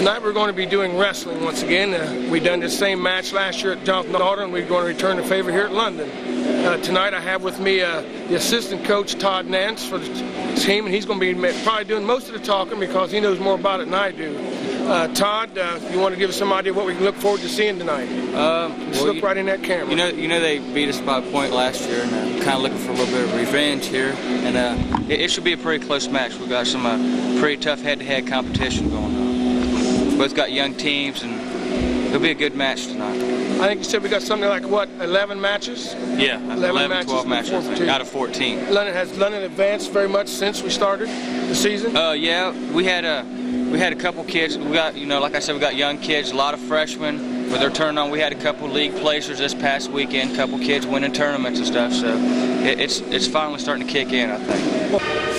Tonight we're going to be doing wrestling once again. We done the same match last year at Jonathan Alder, and we're going to return the favor here at London. Tonight I have with me the assistant coach Todd Nance for the team, and he's going to be probably doing most of the talking because he knows more about it than I do. Todd, you want to give us some idea of what we can look forward to seeing tonight? Just look right in that camera. You know they beat us by a point last year, and I'm kind of looking for a little bit of revenge here. And it should be a pretty close match. We've got some pretty tough head-to-head competition going on. Both got young teams, and it'll be a good match tonight. I think you said we got something like, what, 11 matches? Yeah, 11 12 matches out of 14. Has London advanced very much since we started the season? Yeah, we had a couple kids. We got, like I said, we got young kids, a lot of freshmen with their turn on. We had a couple league placers this past weekend, a couple kids winning tournaments and stuff. So it's finally starting to kick in, I think.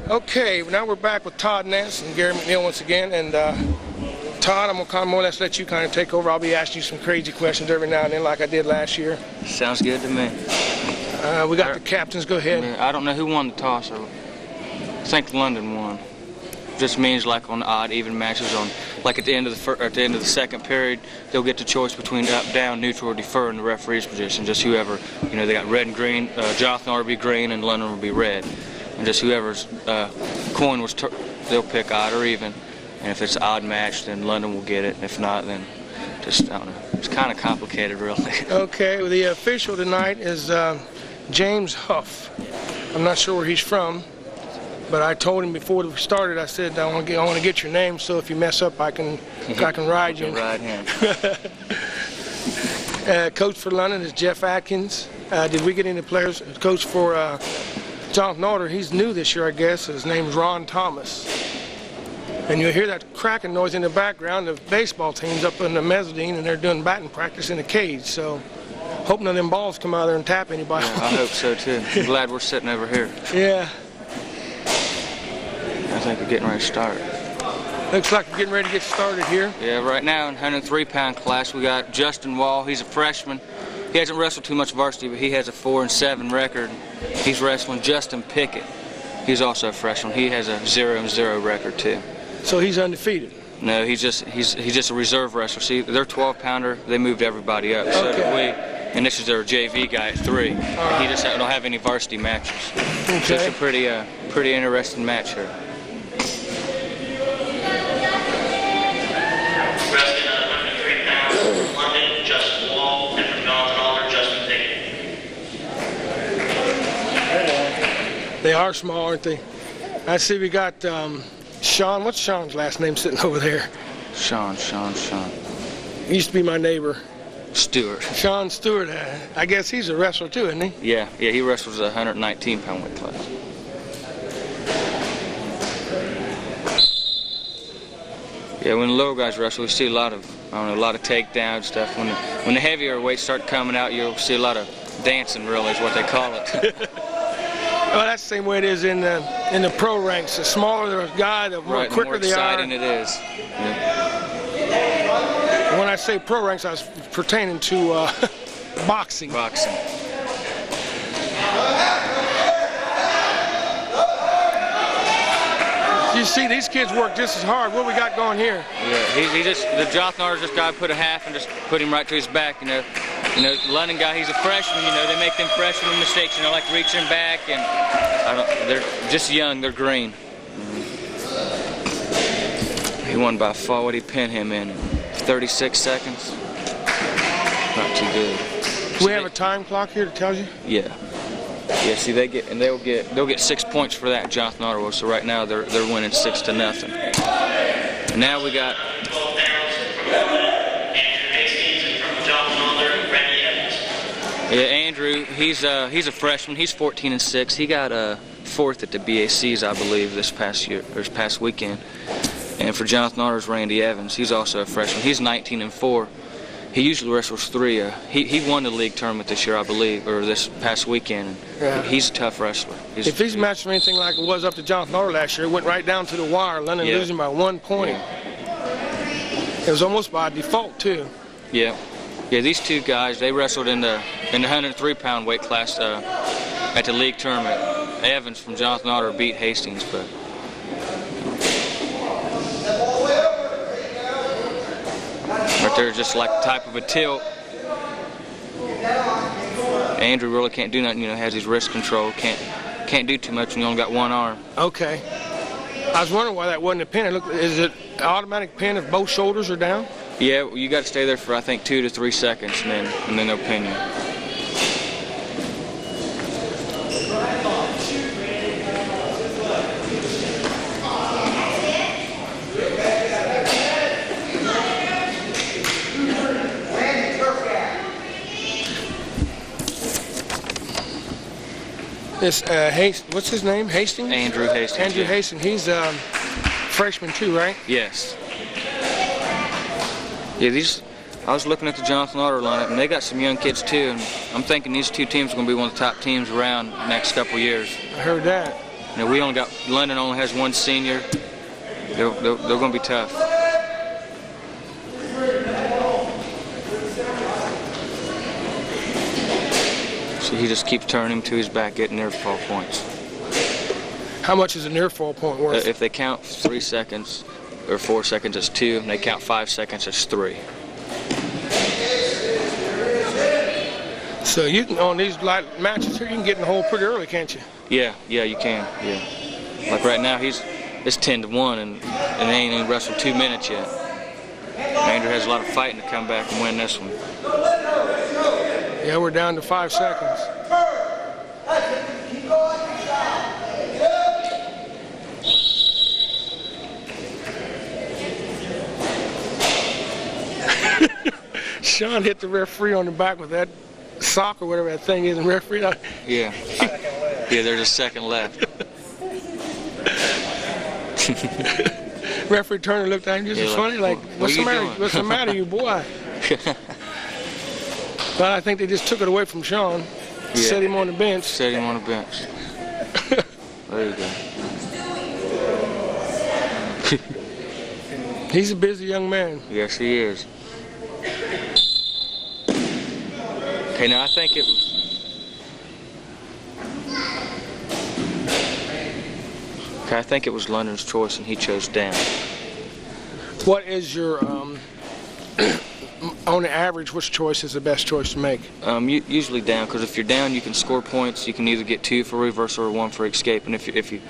Okay, now we're back with Todd Nance and Gary McNeil once again, and Todd, I'm going to kind of more or less let you kind of take over. I'll be asking you some crazy questions every now and then like I did last year. Sounds good to me. We got the captains. Go ahead. I don't know who won the toss. I think London won. Just means like on odd, even matches on, like at the end of the second period, they'll get the choice between up, down, neutral, or defer in the referee's position. Just whoever, they got red and green. Jonathan will be green and London will be red. And just whoever's coin was, they'll pick odd or even. And if it's an odd match, then London will get it. If not, then just, I don't know. It's kind of complicated, really. Okay, well, the official tonight is James Huff. I'm not sure where he's from, but I told him before we started, I said, I want to get your name, so if you mess up, I can ride you. Ride him. Coach for London is Jeff Atkins. Did we get any players? Coach for Jonathan Alder, he's new this year, I guess. His name's Ron Thomas. And you'll hear that cracking noise in the background. The baseball team's up in the mezzanine, and they're doing batting practice in the cage. So, hope none of them balls come out there and tap anybody. Yeah, I hope so, too. I'm glad we're sitting over here. Yeah. I think we're getting ready to start. Looks like we're getting ready to get started here. Yeah, right now in 103-pound class, we got Justin Wall. He's a freshman. He hasn't wrestled too much varsity, but he has a 4-7 record. He's wrestling Justin Pickett. He's also a freshman. He has a 0-0 record too. So he's undefeated? No, he's just a reserve wrestler. See, they're 12-pounder. They moved everybody up. So did we. And this is their JV guy at 3. Right. He just don't have any varsity matches. Okay. So it's a pretty interesting match here. They are small, aren't they? I see we got Sean. What's Sean's last name sitting over there? Sean. He used to be my neighbor. Stewart. Sean Stewart. I guess he's a wrestler too, isn't he? Yeah, he wrestles a 119-pound weight class. Yeah, when the little guys wrestle, we see a lot of takedown stuff. When the heavier weights start coming out, you'll see a lot of dancing, really, is what they call it. Well, that's the same way it is in the pro ranks. The smaller the guy, the more quicker they are. The more exciting it is. Yeah. When I say pro ranks, I was pertaining to boxing. You see, these kids work just as hard. What we got going here? Yeah, the Jonathan Alder just got to put a half and just put him right to his back. The London guy, he's a freshman. They make them freshman mistakes. Like reaching back, and they're just young. They're green. He won by fall. What did he pin him in? 36 seconds. Not too good. Do we have a time clock here that tells you? Yeah. Yeah. See, they'll get 6 points for that, Jonathan Ottawa. So right now they're winning 6-0. And now we got. Yeah, Andrew. He's a freshman. He's 14-6. He got 4th at the BACs, I believe, this past weekend. And for Jonathan Otter's Randy Evans, he's also a freshman. He's 19-4. He usually wrestles 3. He won the league tournament this year, I believe, or this past weekend. Yeah. He's a tough wrestler. If he's matched anything like it was up to Jonathan Otter last year, it went right down to the wire. London losing by 1 point. Yeah. It was almost by default too. Yeah. Yeah, these two guys, they wrestled in the 103-pound weight class at the league tournament. Evans from Jonathan Otter beat Hastings, but right there, just like the type of a tilt. Andrew really can't do nothing. You know, has his wrist control. Can't do too much when you only got one arm. Okay. I was wondering why that wasn't a pin. Is it an automatic pin if both shoulders are down? Yeah, well, you got to stay there for I think 2 to 3 seconds, and then they'll pin you. This what's his name? Hastings? Andrew Hastings. Andrew yeah. Hastings. He's freshman too, right? Yes. Yeah, I was looking at the Jonathan Otter lineup, and they got some young kids too, and I'm thinking these two teams are going to be one of the top teams around the next couple years. I heard that. You know, London only has 1 senior. They're going to be tough. So he just keeps turning him to his back, getting near fall points. How much is a near fall point worth? If they count 3 seconds or 4 seconds, it's 2. And they count 5 seconds, it's 3. So you can, on these light matches here, you can get in the hole pretty early, can't you? Yeah, you can. Yeah. Like right now, it's 10-1, and they ain't even wrestled 2 minutes yet. Andrew has a lot of fighting to come back and win this one. Yeah, we're down to 5 seconds. Sean hit the referee on the back with that sock or whatever that thing is, and referee. Yeah. Yeah, there's a second left. Referee Turner looked at him just as funny, like, what's the matter? doing? What's the matter, you boy? But I think they just took it away from Sean, set him on the bench. Set him on the bench. There you go. He's a busy young man. Yes, he is. Okay, now I think it was. Okay, I think it was London's choice, and he chose down. What is your, on the average, which choice is the best choice to make? Usually down, because if you're down, you can score points. You can either get 2 for reversal or 1 for escape. And if you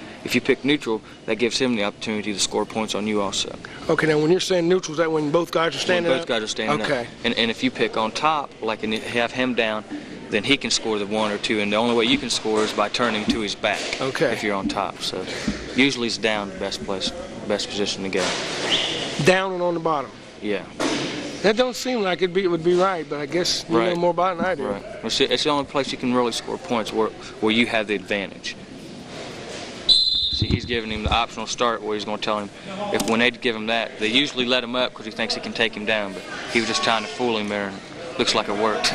pick neutral, that gives him the opportunity to score points on you also. Okay, now when you're saying neutral, is that when both guys are standing up? Both guys are standing up. Okay. And if you pick on top, like, and have him down, then he can score the 1 or 2, and the only way you can score is by turning to his back. Okay. If you're on top, so usually it's down the best position to go. Down and on the bottom. Yeah. That don't seem like it would be right, but I guess you know more about it than I do. Right. Well, see, it's the only place you can really score points where you have the advantage. See, he's giving him the optional start where he's going to tell him when they give him that, they usually let him up because he thinks he can take him down, but he was just trying to fool him there, and it looks like it worked.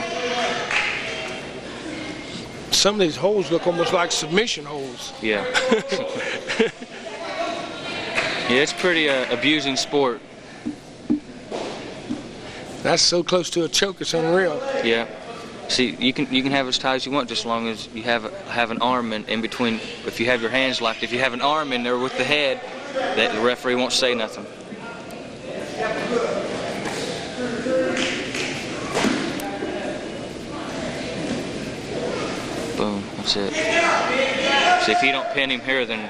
Some of these holes look almost like submission holes. Yeah. Yeah, it's pretty abusing sport. That's so close to a choke, it's unreal. Yeah. See, you can have as tight as you want, just as long as you have an arm in between. If you have your hands locked, if you have an arm in there with the head, the referee won't say nothing. Boom. That's it. See, if you don't pin him here, then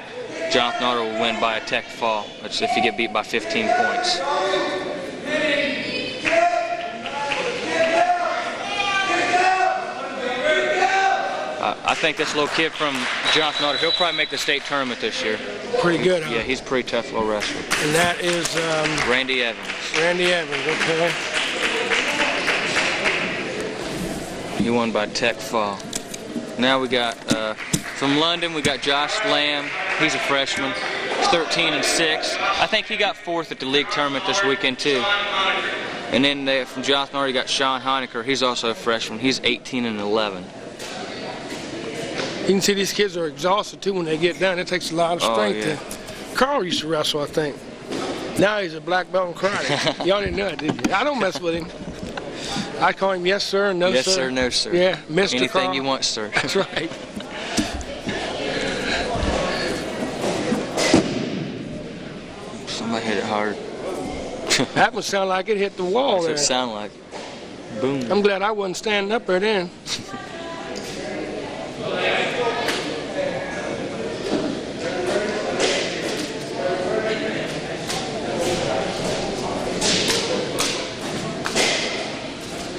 Jonathan Arter will win by a tech fall. That's if you get beat by 15 points. I think this little kid from Jonathan Arter, he'll probably make the state tournament this year. Pretty good, huh? Yeah, he's a pretty tough little wrestler. And that is Randy Evans. Randy Evans, okay. He won by tech fall. Now we got from London, we got Josh Lamb. He's a freshman. He's 13-6. I think he got 4th at the league tournament this weekend too. And then from Jonathan Arter, you got Sean Heinecker. He's also a freshman. He's 18-11. You can see these kids are exhausted too when they get down. It takes a lot of strength. Oh, yeah. Carl used to wrestle, I think. Now he's a black belt in karate. Y'all didn't know it, did you? I don't mess with him. I call him yes sir, no yes, sir. Yes sir, no sir. Yeah, Mr. Anything Carl. you want, sir. That's right. Somebody hit it hard. That would sound like it hit the wall there. That's what it sound like. Boom. I'm glad I wasn't standing up there then.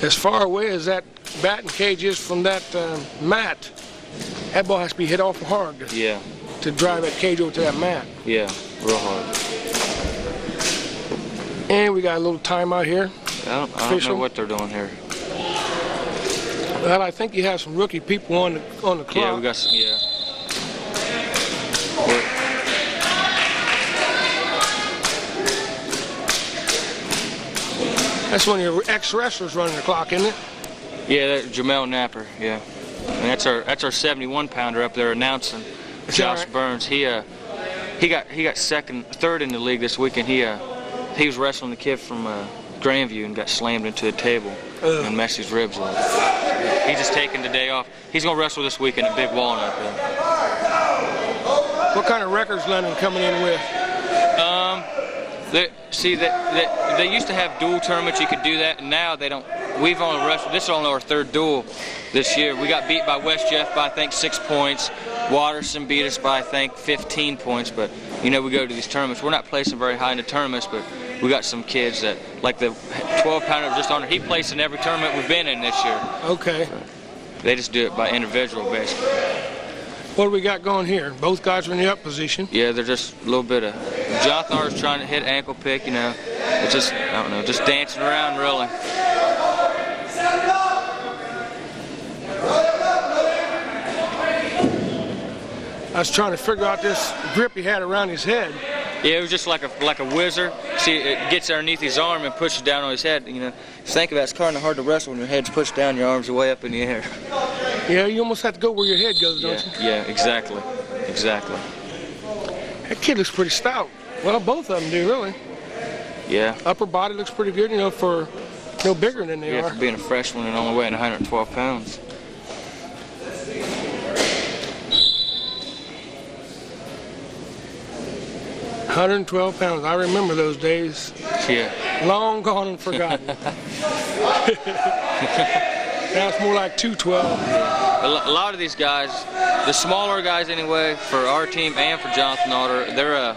As far away as that batting cage is from that mat, that ball has to be hit awful hard to drive that cage over to that mat. Yeah, real hard. And we got a little timeout here. I don't know what they're doing here. Well, I think you have some rookie people on the clock. Yeah, we got some, yeah. That's one of your ex-wrestlers running the clock, isn't it? Yeah, Jamel Napper, yeah. And that's our 71-pounder up there announcing. Josh right? Burns. He got third in the league this weekend. He was wrestling the kid from Grandview and got slammed into the table and messed his ribs up. He's just taking the day off. He's gonna wrestle this weekend at Big Walnut. What kind of records London coming in with? They used to have dual tournaments. You could do that, and now they don't. We've only wrestled. This is only our 3rd duel this year. We got beat by West Jeff by I think 6 points. Watterson beat us by I think 15 points. But you know we go to these tournaments. We're not placing very high in the tournaments, but we got some kids that like the 12-pounder just on. He placed in every tournament we've been in this year. Okay. So they just do it by individual basically. What do we got going here? Both guys are in the up position. Yeah, they're just a little bit of. Jonathan Arter's trying to hit ankle pick, you know. It's just, I don't know, just dancing around really. I was trying to figure out this grip he had around his head. Yeah, it was just like a whizzer. See, it gets underneath his arm and pushes down on his head. You know, think about it, it's kind of hard to wrestle when your head's pushed down, your arms are way up in the air. Yeah, you almost have to go where your head goes, don't you? Yeah, exactly. Exactly. That kid looks pretty stout. Well, both of them do, really. Yeah. Upper body looks pretty good, you know, for no bigger than they are. Yeah, for being a freshman and only weighing 112 pounds. £112. I remember those days. Yeah. Long gone and forgotten. Now it's more like 212. A lot of these guys, the smaller guys anyway, for our team and for Jonathan Arter, they're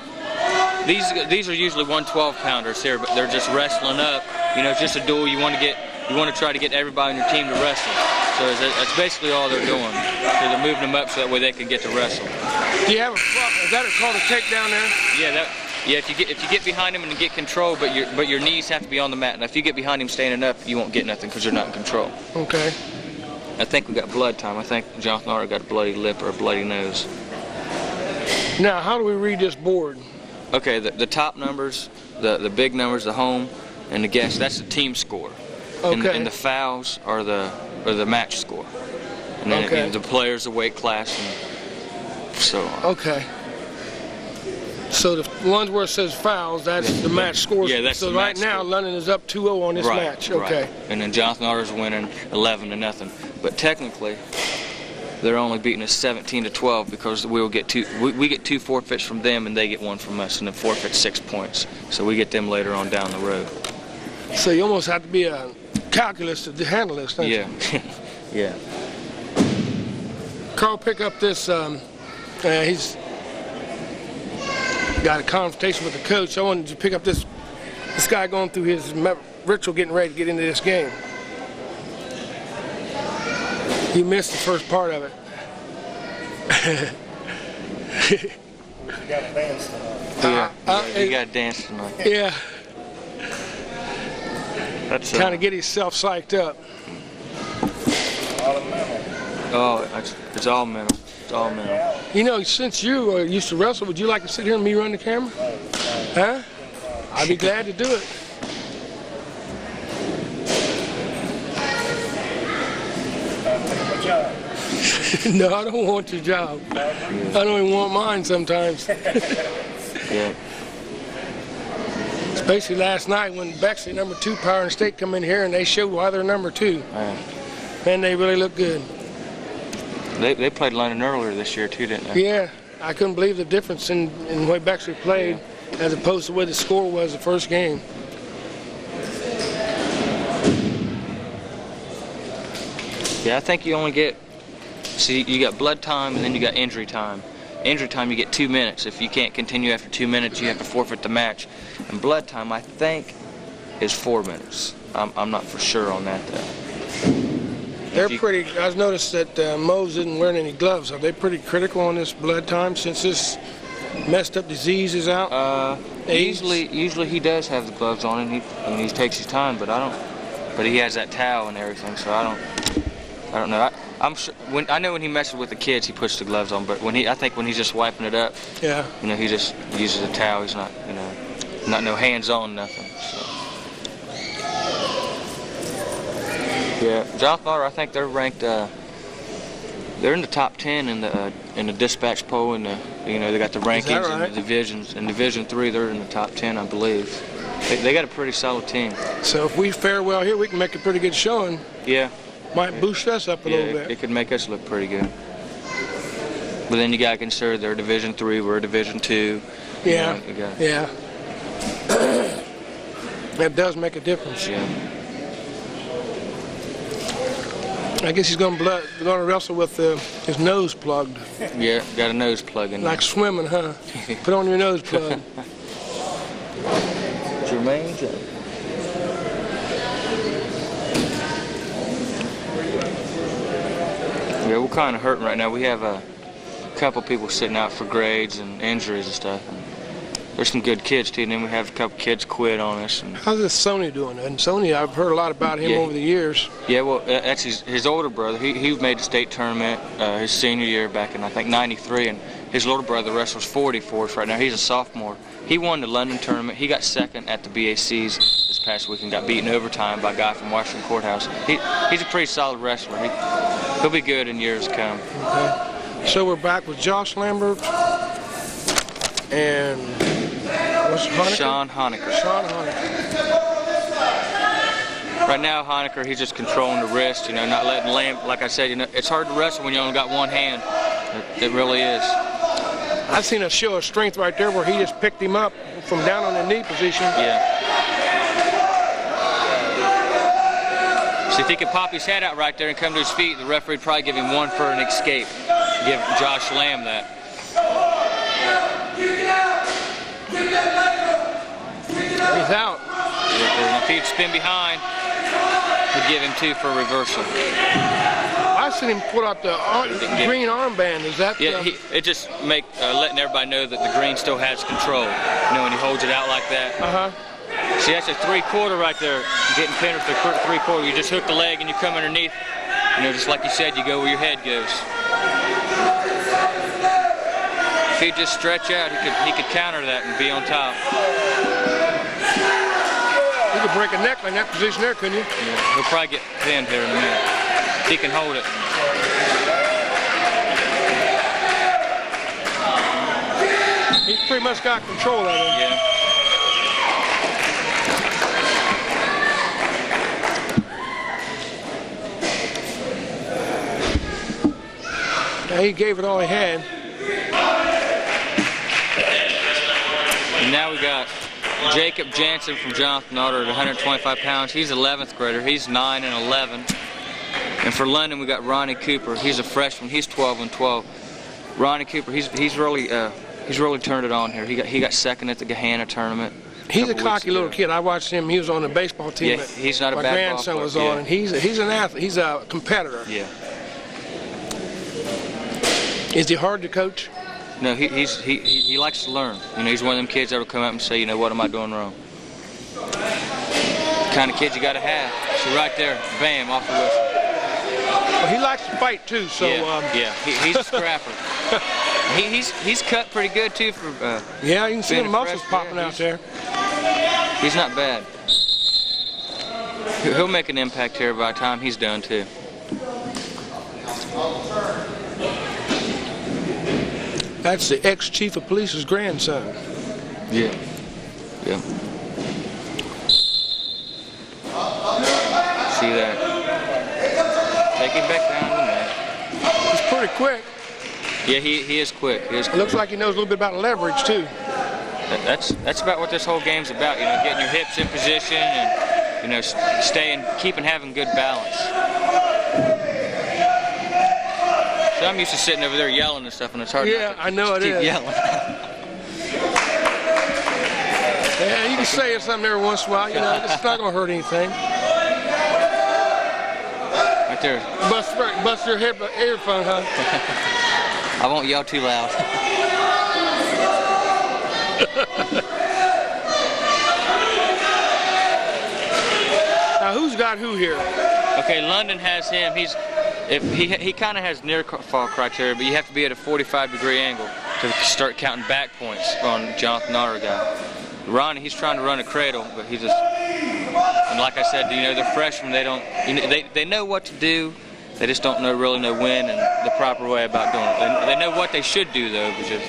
these are usually 112-pounders here, but they're just wrestling up. You know, it's just a duel. You want to try to get everybody on your team to wrestle. So that's basically all they're doing. So they're moving them up so that way they can get to wrestle. Do you have is that called a takedown there? Yeah, yeah. If you get behind him and get control, but your knees have to be on the mat. And if you get behind him standing up, you won't get nothing because you're not in control. Okay. I think we got blood time. I think Jonathan Arter got a bloody lip or a bloody nose. Now, how do we read this board? Okay, the top numbers, the big numbers, the home, and the guess. That's the team score. Okay. And the fouls are the match score. And then the players, the weight class, and so on. Okay. So the ones where it says fouls, that's the match score. Yeah, that's so the right match now, score. London is up 2-0 on this match. Okay. Right. And then Jonathan Arter's winning 11-0. But technically, they're only beating us 17-12 because we get two forfeits from them and they get one from us, and then forfeit 6 points. So we get them later on down the road. So you almost have to be a calculus to handle this, don't you? Yeah. Carl, pick up this. got a conversation with the coach. I wanted to pick up this guy going through his ritual, getting ready to get into this game. He missed the first part of it. You got to dance tonight. You got to dance tonight. Yeah. That's Kind of get himself psyched up. All the mental. Oh, it's all mental. It's all mental. You know, since you used to wrestle, would you like to sit here and me run the camera? Huh? I'd be glad to do it. Good job. No, I don't want your job. I don't even want mine sometimes. Yeah. Especially last night when Bexley, #2 Power and State, come in here and they showed why they're #2. Man, they really look good. They played London earlier this year too, didn't they? Yeah, I couldn't believe the difference in the way Bexley played as opposed to the way the score was the first game. Yeah, I think you only get, see, you got blood time and then you got injury time. Injury time, you get 2 minutes. If you can't continue after 2 minutes, you have to forfeit the match. And blood time, I think, is 4 minutes. I'm not for sure on that, though. They're pretty, I've noticed that Mose isn't wearing any gloves. Are they pretty critical on this blood time since this messed up disease is out? Usually he does have the gloves on and he takes his time, but but he has that towel and everything, so I don't know. I'm sure I know when he messes with the kids, he puts the gloves on. But I think when he's just wiping it up, yeah, you know, he just uses a towel. He's not, you know, not no hands-on nothing. So. Yeah, Jonathan Otter, I think they're ranked. They're in the top 10 in the dispatch poll, and you know, they got the rankings and the divisions. In Division 3, they're in the top 10, I believe. They got a pretty solid team. So if we fare well here, we can make a pretty good showing. Yeah. Might boost us up a little bit. It could make us look pretty good. But then you got to consider they're Division 3, we're Division 2. Yeah, you know, yeah. That does make a difference. Yeah. I guess he's going to wrestle with his nose plugged. Yeah, got a nose plug in there. Like swimming, huh? Put on your nose plug. Jermaine Jones. Yeah, we're kind of hurting right now. We have a couple people sitting out for grades and injuries and stuff. And there's some good kids too, and then we have a couple kids quit on us. And how's this Sony doing? And Sony, I've heard a lot about him over the years. Yeah, well, that's his older brother. He made the state tournament his senior year back in, I think, '93, and his little brother wrestles 40 for us right now. He's a sophomore. He won the London tournament. He got second at the BACs this past week and got beaten overtime by a guy from Washington Courthouse. He's a pretty solid wrestler. He'll be good in years to come. Okay. So we're back with Josh Lambert and what's Honecker? Sean Honecker. Sean Honecker. Right now, Honecker, he's just controlling the wrist, you know, not letting Lamb. Like I said, you know, it's hard to wrestle when you only got one hand. It really is. I've seen a show of strength right there where he just picked him up from down on the knee position. Yeah. See, if he could pop his head out right there and come to his feet, the referee would probably give him one for an escape. Give Josh Lamb that. He's out. And if he'd spin behind, he'd give him 2 for a reversal. I've seen him put out the green armband. Is that? Yeah, it just letting everybody know that the green still has control. You know, when he holds it out like that. See, that's a 3/4 right there. Getting pinned with the 3/4. You just hook the leg and you come underneath. You know, just like you said, you go where your head goes. If he'd just stretch out, he could counter that and be on top. You could break a neck in that position there, couldn't you? Yeah, he'll probably get pinned here in a minute. He can hold it. He's pretty much got control of it. Yeah. Now he gave it all he had. And now we got Jacob Jansen from Jonathan Otter at 125 pounds. He's 11th grader. He's 9 and 11. And for London, we got Ronnie Cooper. He's a freshman. He's 12 and 12. Ronnie Cooper, he's really He's really turned it on here. He got second at the Gahanna tournament. He's a cocky little kid. I watched him. He was on the baseball team. Yeah, he's not a my bad grandson was on, and he's an athlete. He's a competitor. Yeah. Is he hard to coach? No, he likes to learn. You know, he's one of them kids that will come up and say, you know, what am I doing wrong? The kind of kid you got to have. So right there, bam, off the whistle. Well, he likes to fight too. So he's a scrapper. He's cut pretty good too for. Yeah, you can see the muscles popping out there. He's not bad. He'll make an impact here by the time he's done too. That's the ex-chief of police's grandson. Yeah. Yeah. See that? Take him back down to the mat. He's pretty quick. Yeah, he is quick. It looks like he knows a little bit about leverage too. That's about what this whole game's about. You know, getting your hips in position and, you know, having good balance. So I'm used to sitting over there yelling and stuff, and it's hard. Yeah, I know it is. Keep yelling. Yeah, you can say something every once in a while. You know, it's not going to hurt anything. Right there. Bust your earphone, huh? I won't yell too loud. Now, who's got who here? Okay, London has him. He kind of has near fall criteria, but you have to be at a 45-degree angle to start counting back points on Jonathan Otter guy. Ronnie, he's trying to run a cradle, but he just, and like I said, you know, they're freshmen. They don't, you know, they know what to do. They just don't really know when and the proper way about doing it. They know what they should do though, but just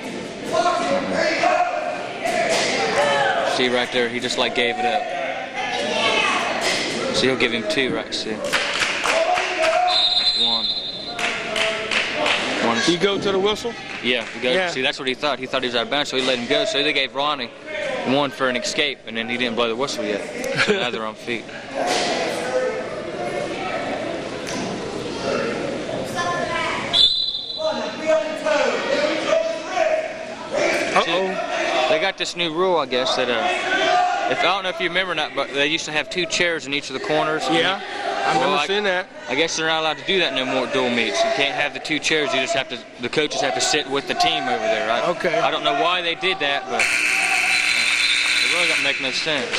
see right there, he just like gave it up. So he'll give him 2, right? See, 1. You go to the whistle? Yeah, he goes. Yeah. See, that's what he thought. He thought he was out of bounds, so he let him go. So they gave Ronnie 1 for an escape, and then he didn't blow the whistle yet. So now they're on feet. Uh-oh. They got this new rule, I guess, that I don't know if you remember or not, but they used to have 2 chairs in each of the corners. Yeah, I remember seeing that. I guess they're not allowed to do that no more at dual meets. You can't have the 2 chairs. You just have to. The coaches have to sit with the team over there, right? Okay. I don't know why they did that, but it really doesn't make no sense.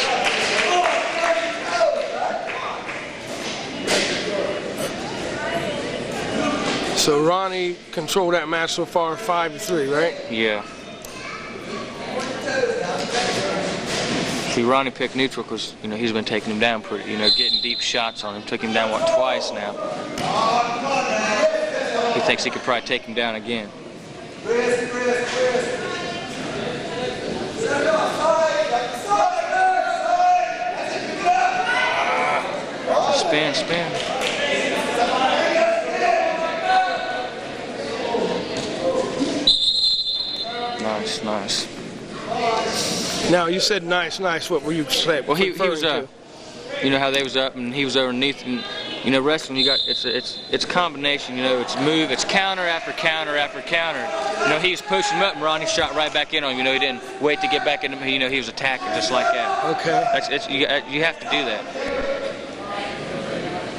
So Ronnie controlled that match so far 5-3, right? Yeah. See, Ronnie picked neutral because, you know, he's been taking him down pretty, you know, getting deep shots on him. Took him down, what, twice now. He thinks he could probably take him down again. Spin, spin. Nice, nice. Now you said nice. What were you saying? Well, he was you know how they was up and he was underneath, and you know wrestling, you got it's a combination. You know, it's move, it's counter after counter after counter. You know, he was pushing him up and Ronnie shot right back in on him. You know, he didn't wait to get back in him. You know, he was attacking just like that. Okay. You have to do that.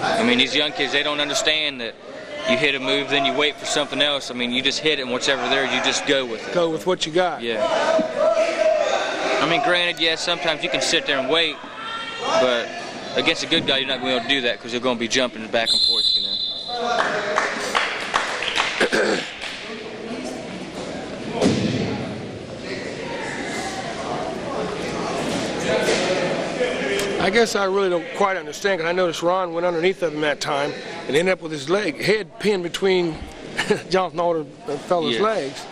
I mean, these young kids, they don't understand that. You hit a move, then you wait for something else. I mean, you just hit it, and whatever there, you just go with it. Go with what you got. Yeah. I mean, granted, yes, sometimes you can sit there and wait, but against a good guy, you're not going to be able to do that because you're going to be jumping back and forth, you know. I guess I really don't quite understand, because I noticed Ron went underneath of him that time and ended up with his head pinned between Jonathan Alder's fellow's legs.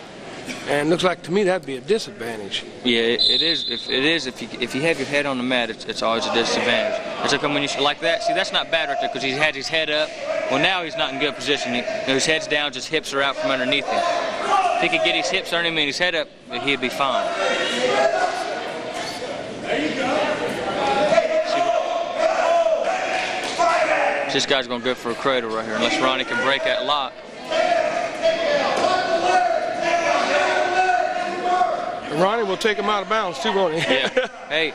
And it looks like to me that'd be a disadvantage. Yeah, it is. If you have your head on the mat, it's always a disadvantage. It's like when you like that. See, that's not bad right there because he had his head up. Well, now he's not in good position. His head's down, just hips are out from underneath him. If he could get his hips underneath him and his head up, he'd be fine. There you go. This guy's going to go for a cradle right here unless Ronnie can break that lock. Ronnie will take him out of bounds too, won't he? Yeah. Hey,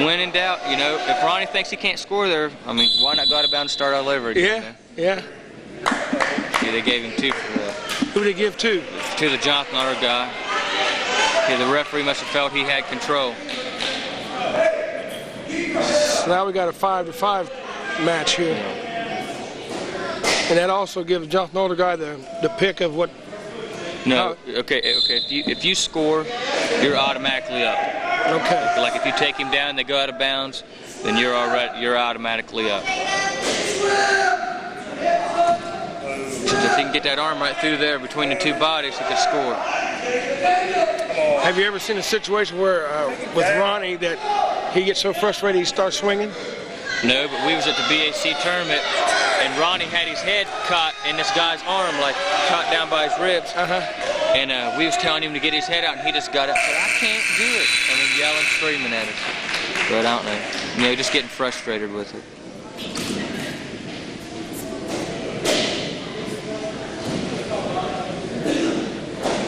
when in doubt, you know, if Ronnie thinks he can't score there, I mean, why not go out of bounds and start all over again? Yeah, man? See, they gave him 2 for that. Who did they give to? To the Jonathan Otter guy. Yeah, the referee must have felt he had control. So now we got a 5-5 match here. And that also gives Jonathan Otter guy the pick of what. No, okay. If you score, you're automatically up. Okay. Like if you take him down and they go out of bounds, then you're automatically up. So if he can get that arm right through there between the 2 bodies, he can score. Have you ever seen a situation where with Ronnie that he gets so frustrated he starts swinging? No, but we was at the BAC tournament, and Ronnie had his head caught in this guy's arm, like caught down by his ribs. And we was telling him to get his head out, and he just got up and said, I can't do it. I mean, yelling, screaming at us. But I don't know. You know, just getting frustrated with it.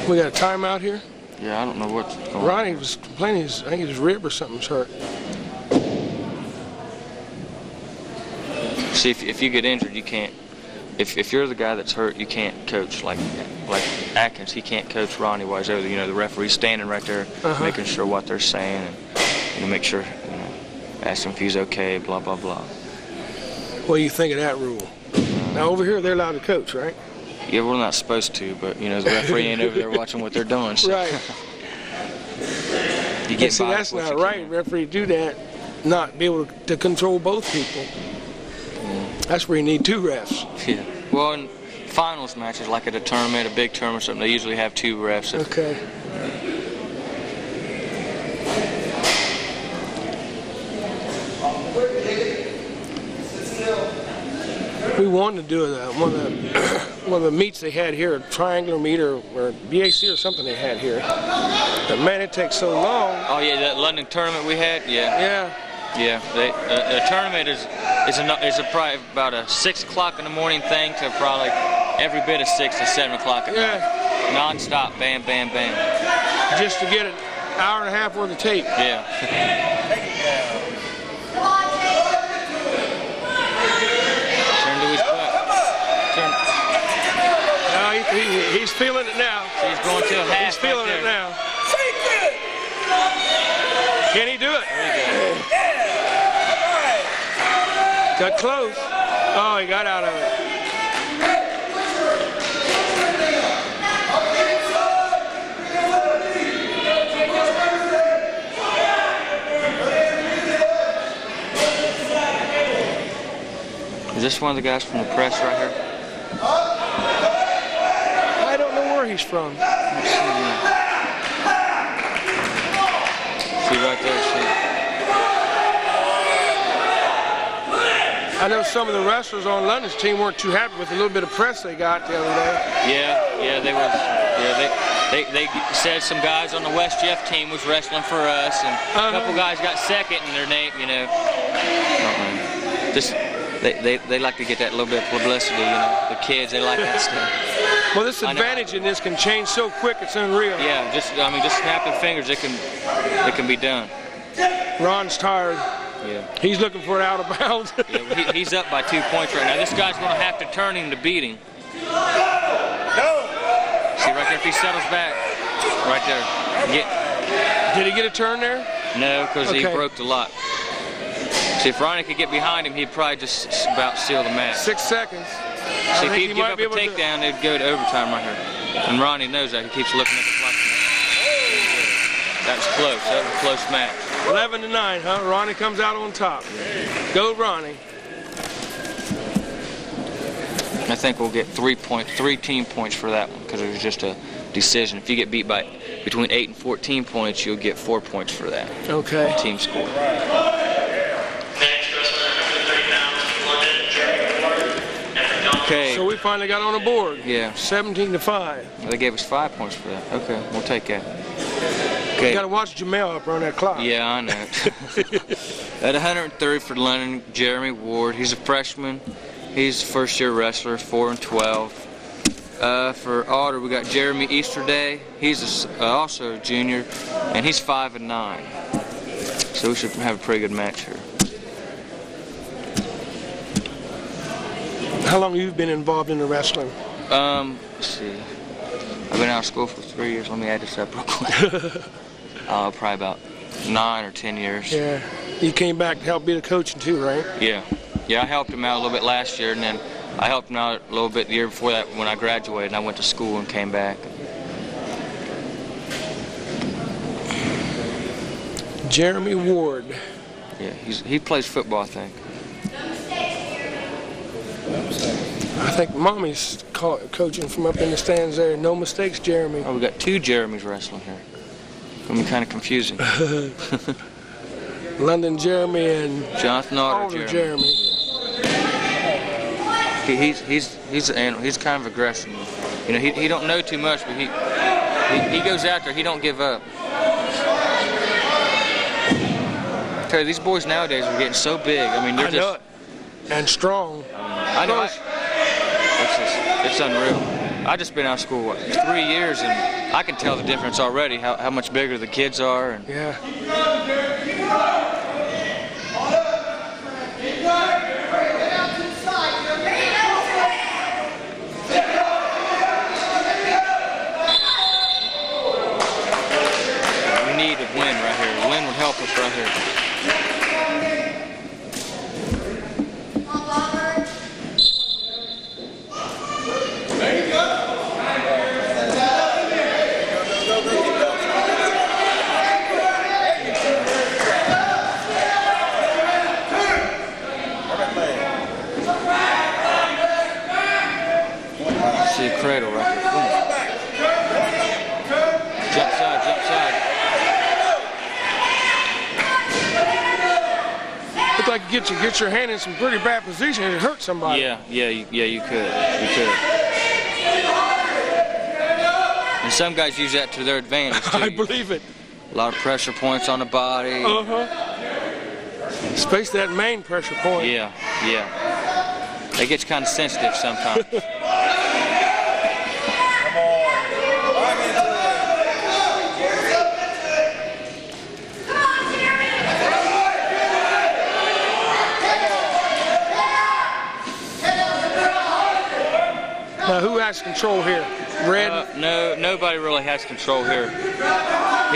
We got a timeout here? Yeah, I don't know what's going on. Ronnie was complaining, I think his rib or something's hurt. See, if you get injured, you can't. If you're the guy that's hurt, you can't coach. Like Atkins, he can't coach Ronnie while he's over there. You know, the referee's standing right there, making sure what they're saying, and make sure, ask him if he's okay, blah blah blah. What do you think of that rule? Now over here, they're allowed to coach, right? Yeah, we're not supposed to, but the referee ain't over there watching what they're doing. So. Right. You get see, that's not right. Referee do that, not be able to control both people. That's where you need 2 refs. Yeah. Well, in finals matches, like at a tournament, a big tournament or something, they usually have 2 refs. Okay. We wanted to do one of the meets they had here, a triangular meet or BAC or something they had here. But man, it takes so long. Oh yeah, that London tournament we had. Yeah. Yeah. Yeah. The tournament is probably about a 6 o'clock in the morning thing to probably every bit of 6 to 7 o'clock at night. Non-stop, bam, bam, bam. Just to get an hour and a half worth of tape. Yeah. He's feeling it now. He's going to a half. He's feeling it now. Can he do it? Got close. Oh, he got out of it. Is this one of the guys from the press right here? I don't know where he's from. See right there, see. I know some of the wrestlers on London's team weren't too happy with the little bit of press they got the other day. Yeah, they was. Yeah, they said some guys on the West Jeff team was wrestling for us, and a couple guys got second in their name. Just they like to get that little bit of publicity. The kids, they like that stuff. Well, this advantage in this can change so quick, it's unreal. Yeah, just snapping fingers, it can be done. Ron's tired. Yeah. He's looking for it out of bounds. Yeah, he's up by 2 points right now. This guy's going to have to turn him to beat him. No. See right there, if he settles back, right there. Did he get a turn there? No, because he broke the lock. See, if Ronnie could get behind him, he'd probably just about seal the match. 6 seconds. See, if he'd give up a takedown, they'd go to overtime right here. And Ronnie knows that. He keeps looking at the clock. That was close. That was a close match. 11-9, huh? Ronnie comes out on top. Go, Ronnie. I think we'll get 3 team points for that one because it was just a decision. If you get beat by between 8 and 14 points, you'll get 4 points for that. Okay. Team score. Okay. So we finally got on the board. Yeah. 17-5. Well, they gave us 5 points for that. Okay, we'll take that. Okay. You got to watch Jamel up on that clock. Yeah, I know. At 103 for London, Jeremy Ward. He's a freshman. He's a first-year wrestler, 4-12. For Otter, we got Jeremy Easterday. He's also a junior, and he's 5'9". So we should have a pretty good match here. How long have you been involved in the wrestling? Let's see. I've been out of school for 3 years. Let me add this up real quick. Probably about 9 or 10 years. Yeah. You came back to help be the coaching too, right? Yeah. Yeah, I helped him out a little bit last year, and then I helped him out a little bit the year before that when I graduated, and I went to school and came back. Jeremy Ward. Yeah, he plays football, I think. I think Mommy's coaching from up in the stands there. No mistakes, Jeremy. Oh, we got 2 Jeremys wrestling here. It's gonna be kind of confusing. London Jeremy and Jonathan Otter Jeremy. Yeah. He's an animal. He's kind of aggressive. You know, he don't know too much, but he goes out there. He don't give up. I tell you, these boys nowadays are getting so big. I mean, they're just and strong. I know. It's unreal. I've just been out of school, what, 3 years, and I can tell the difference already, how much bigger the kids are. And yeah. We need a win right here. A win would help us right here. See a cradle right there. Boom. Jump side, jump side. Look like you get your hand in some pretty bad position and it hurt somebody. Yeah, you could. And some guys use that to their advantage too. I believe it. A lot of pressure points on the body. Especially that main pressure point. Yeah. It gets kind of sensitive sometimes. Now, who has control here? Red? No, nobody really has control here.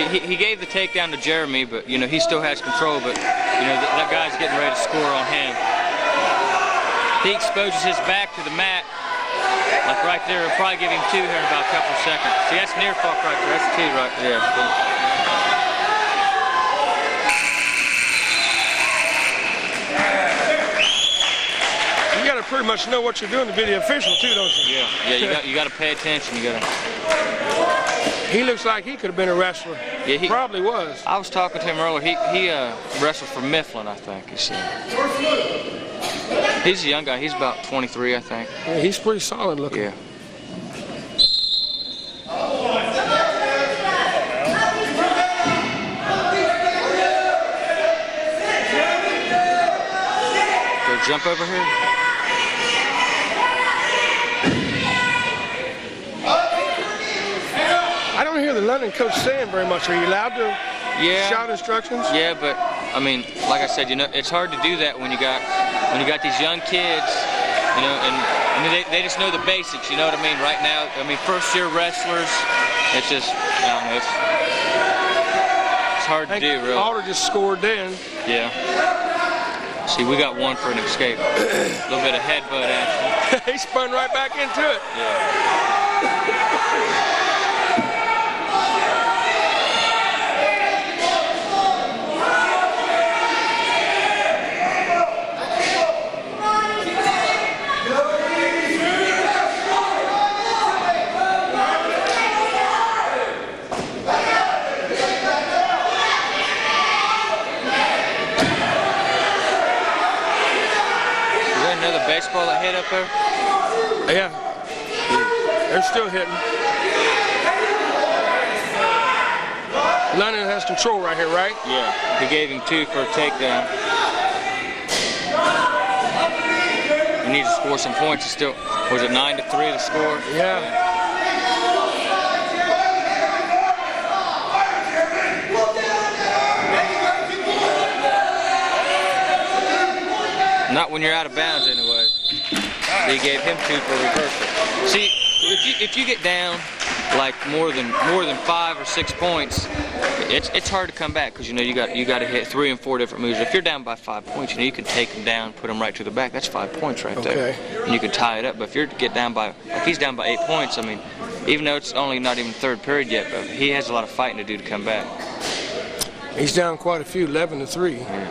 He gave the takedown to Jeremy, but you know he still has control. But you know that guy's getting ready to score on him. He exposes his back to the mat, like right there. We'll probably give him 2 here in about a couple of seconds. See, that's near fuck right there. That's 2 right there. You got to pretty much know what you're doing to be the official too, don't you? Yeah. You got to pay attention. He looks like he could have been a wrestler. Yeah, he probably was. I was talking to him earlier. He wrestled for Mifflin, I think. He said. He's a young guy. He's about 23, I think. Yeah, he's pretty solid looking. Yeah. Go jump over here. I don't hear the London coach saying very much. Are you allowed to shout instructions? Yeah, but I mean, like I said, you know, it's hard to do that when you got these young kids, you know, and they just know the basics. You know what I mean? Right now, I mean, first-year wrestlers. It's just, I don't know, it's hard to do, really. Alder just scored then. Yeah. See, we got 1 for an escape. A little bit of headbutt action. He spun right back into it. Yeah. Another baseball that hit up there? Yeah. They're still hitting. London has control right here, right? Yeah. He gave him 2 for a takedown. And needs to score some points. It's still, was it 9-3 the score? Yeah. Not when you're out of bounds, anyway. He gave him 2 for reversal. See, if you get down like more than 5 or 6 points, it's hard to come back because you know you got to hit 3 and 4 different moves. If you're down by 5 points, you know you can take them down, put them right to the back. That's 5 points right there, and you can tie it up. But if you get down by, like he's down by 8 points, I mean, even though it's only not even third period yet, but he has a lot of fighting to do to come back. He's down quite a few, 11-3. Yeah.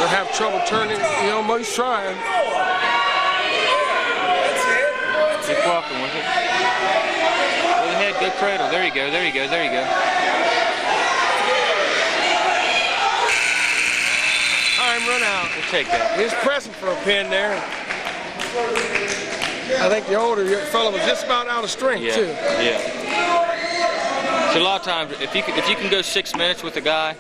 Have trouble turning, you know, he's trying. Keep walking with it. Go ahead, good cradle. There you go, there you go, there you go. Time run out. We'll take that. He's pressing for a pin there. I think the older fellow was just about out of strength, too. Yeah. So a lot of times, if you can go 6 minutes with a guy,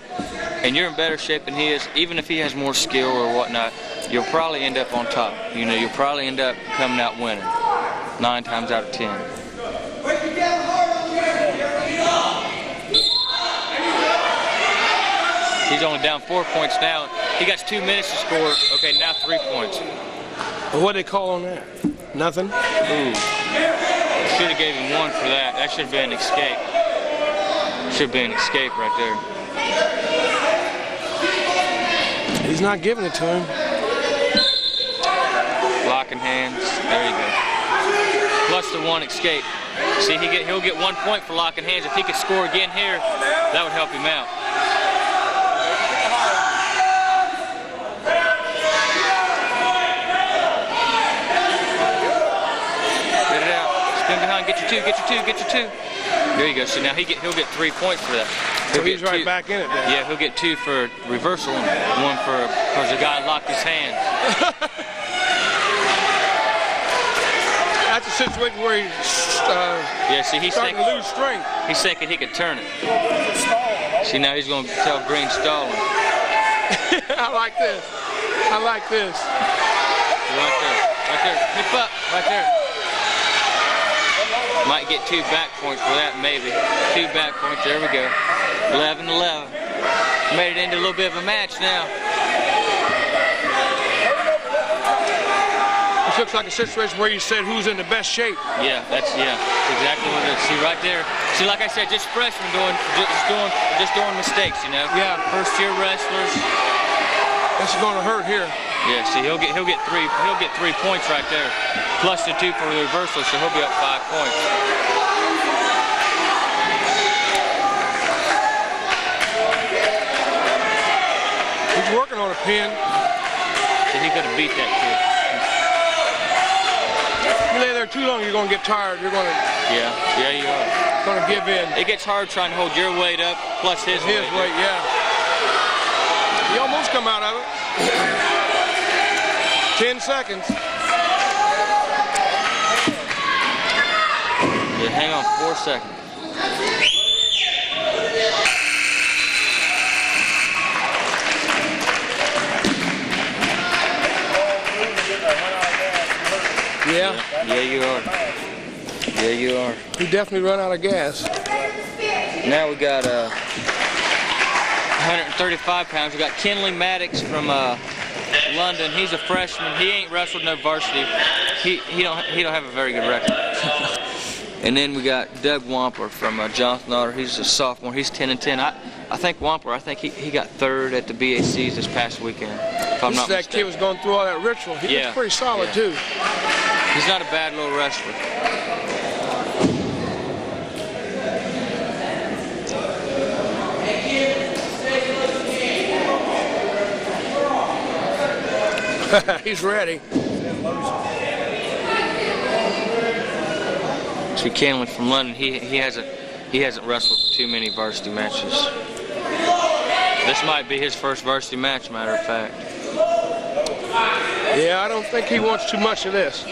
and you're in better shape than he is, even if he has more skill or whatnot, you'll probably end up on top. You know, you'll probably end up coming out winning 9 times out of 10. He's only down 4 points now. He got 2 minutes to score. Okay, now 3 points. Well, what do they call on that? Nothing? Ooh. Should have gave him 1 for that. That should have been an escape. Should have been an escape right there. He's not giving it to him. Locking hands. There you go. Plus the 1 escape. See, he'll get 1 point for locking hands. If he could score again here, that would help him out. Get it out. Spin behind. Get your 2. Get your 2. Get your 2. There you go. So now he'll get 3 points for that. So he's right back in it then. Yeah, he'll get 2 for reversal and 1 for because the guy locked his hands. That's a situation where he's he's starting to lose strength. He's thinking he could turn it. See, now he's going to tell Green stalling. I like this. I like this. Right there. Right there. Hip up. Right there. Might get 2 back points for that, maybe. 2 back points. There we go. 11-11. Made it into a little bit of a match now. This looks like a situation where you said who's in the best shape. Yeah, that's exactly what it is. See right there. See, like I said, just freshmen just doing mistakes, you know. Yeah. First year wrestlers. This is going to hurt here. Yeah. See, he'll get 3 points right there, plus the 2 for the reversal, so he'll be up 5 points. He's working on a pin. So he could have beat that kid. If you lay there too long, you're going to get tired. You're going to. Yeah, you are. Going to give in. It gets hard trying to hold your weight up plus his weight. Yeah. He almost come out of it. 10 seconds. Yeah, hang on 4 seconds. Yeah. Yeah, you are. Yeah, you are. He definitely run out of gas. Now we got 135 pounds. We got Kenley Maddox from London. He's a freshman. He ain't wrestled no varsity. He don't have a very good record. And then we got Doug Wamper from Jonathan Otter. He's a sophomore. He's 10-10. I think Wamper. I think he got 3rd at the BACs this past weekend. If I'm not that mistaken. kid was going through all that ritual. He was pretty solid too. He's not a bad little wrestler. He's ready. See, Kenley from London, he hasn't wrestled too many varsity matches. This might be his first varsity match, matter of fact. Yeah, I don't think he wants too much of this.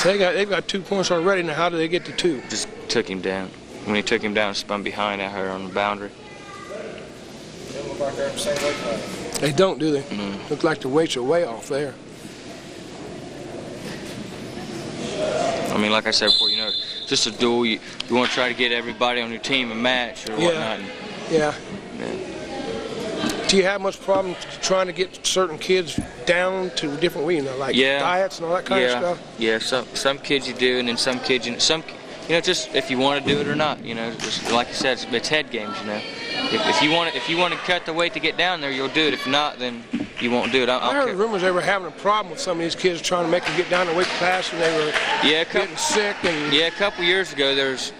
So they've got 2 points already. Now, how do they get to 2? Just took him down. When he took him down, spun behind at her on the boundary. They look like they're in the same weight class. They don't, do they? Look like the weights are way off there. I mean, like I said before, you know, just a duel. You want to try to get everybody on your team a match or whatnot. Yeah. Do you have much problem trying to get certain kids down to different, like diets and all that kind of stuff? Yeah, some kids you do, and then some kids, just if you want to do it or not, just like you said, it's head games, If you want to cut the weight to get down there, you'll do it. If not, then you won't do it. I heard rumors they were having a problem with some of these kids trying to make them get down the weight class, and they were getting sick. And a couple years ago, there was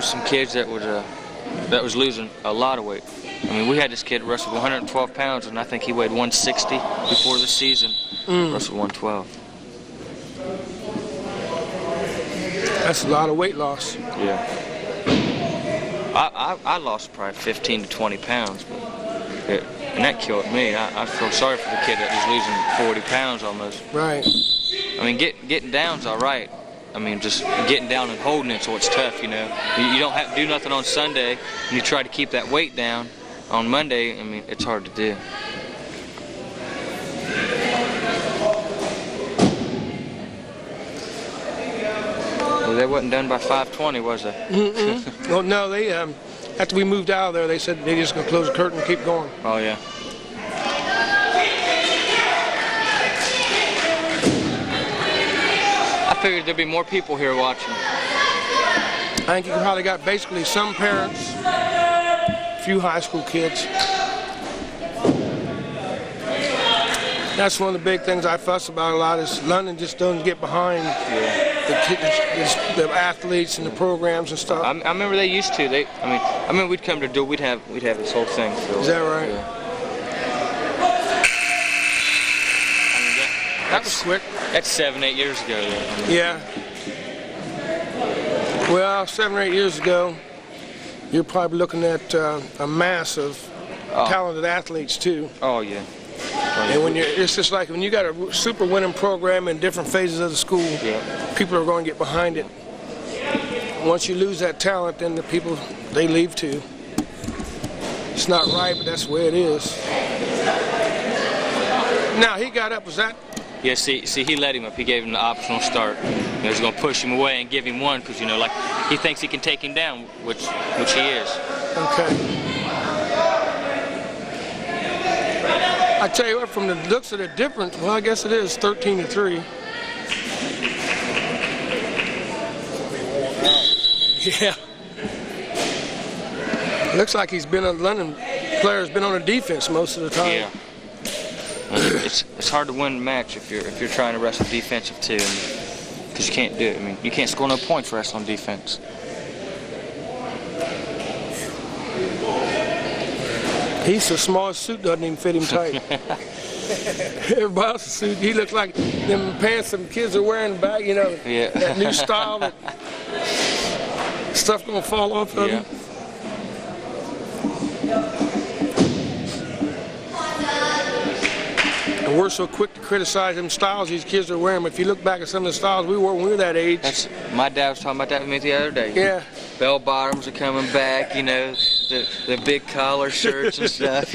some kids that was losing a lot of weight. I mean, we had this kid wrestle 112 pounds, and I think he weighed 160 before the season. Wrestled 112. That's a lot of weight loss. Yeah. I lost probably 15 to 20 pounds, and that killed me. I feel sorry for the kid that was losing 40 pounds almost. Right. I mean, getting down's all right. I mean, just getting down and holding it's what's tough, You don't have to do nothing on Sunday, and you try to keep that weight down. On Monday, I mean, it's hard to do. Well, they wasn't done by 5:20, was they? Well, no, they after we moved out of there, they said they're just going to close the curtain and keep going. Oh, yeah. I figured there'd be more people here watching. I think you probably got basically some parents, a few high school kids. That's one of the big things I fuss about a lot is London just doesn't get behind the athletes and the programs and stuff. I remember they used to. I mean, we'd come to do. We'd have this whole thing filled. Is that right? Yeah. That was quick. That's 7, 8 years ago. Though. Yeah. Well, 7 or 8 years ago, you're probably looking at a mass of talented athletes too. Oh yeah. And it's just like when you got a super winning program in different phases of the school, people are going to get behind it. Once you lose that talent, then the people, they leave too. It's not right, but that's the way it is. Now, he got up, was that? Yeah, see, he let him up. He gave him the optional start. He was going to push him away and give him one because, like he thinks he can take him down, which he is. Okay. I tell you what, from the looks of the difference, well, I guess it is 13-3. Yeah. Looks like he's been a London player's been on the defense most of the time. Yeah. It's hard to win a match if you're trying to wrestle defensive too, because you can't do it. I mean, you can't score no points wrestling defense. He's so small, his suit doesn't even fit him tight. Everybody else's suit, he looks like them pants some kids are wearing back, Yeah. That new style, that stuff gonna fall off of him. And we're so quick to criticize them styles these kids are wearing. But if you look back at some of the styles we wore when we were that age. My dad was talking about that with me the other day. Yeah. Bell bottoms are coming back, the big collar shirts and stuff,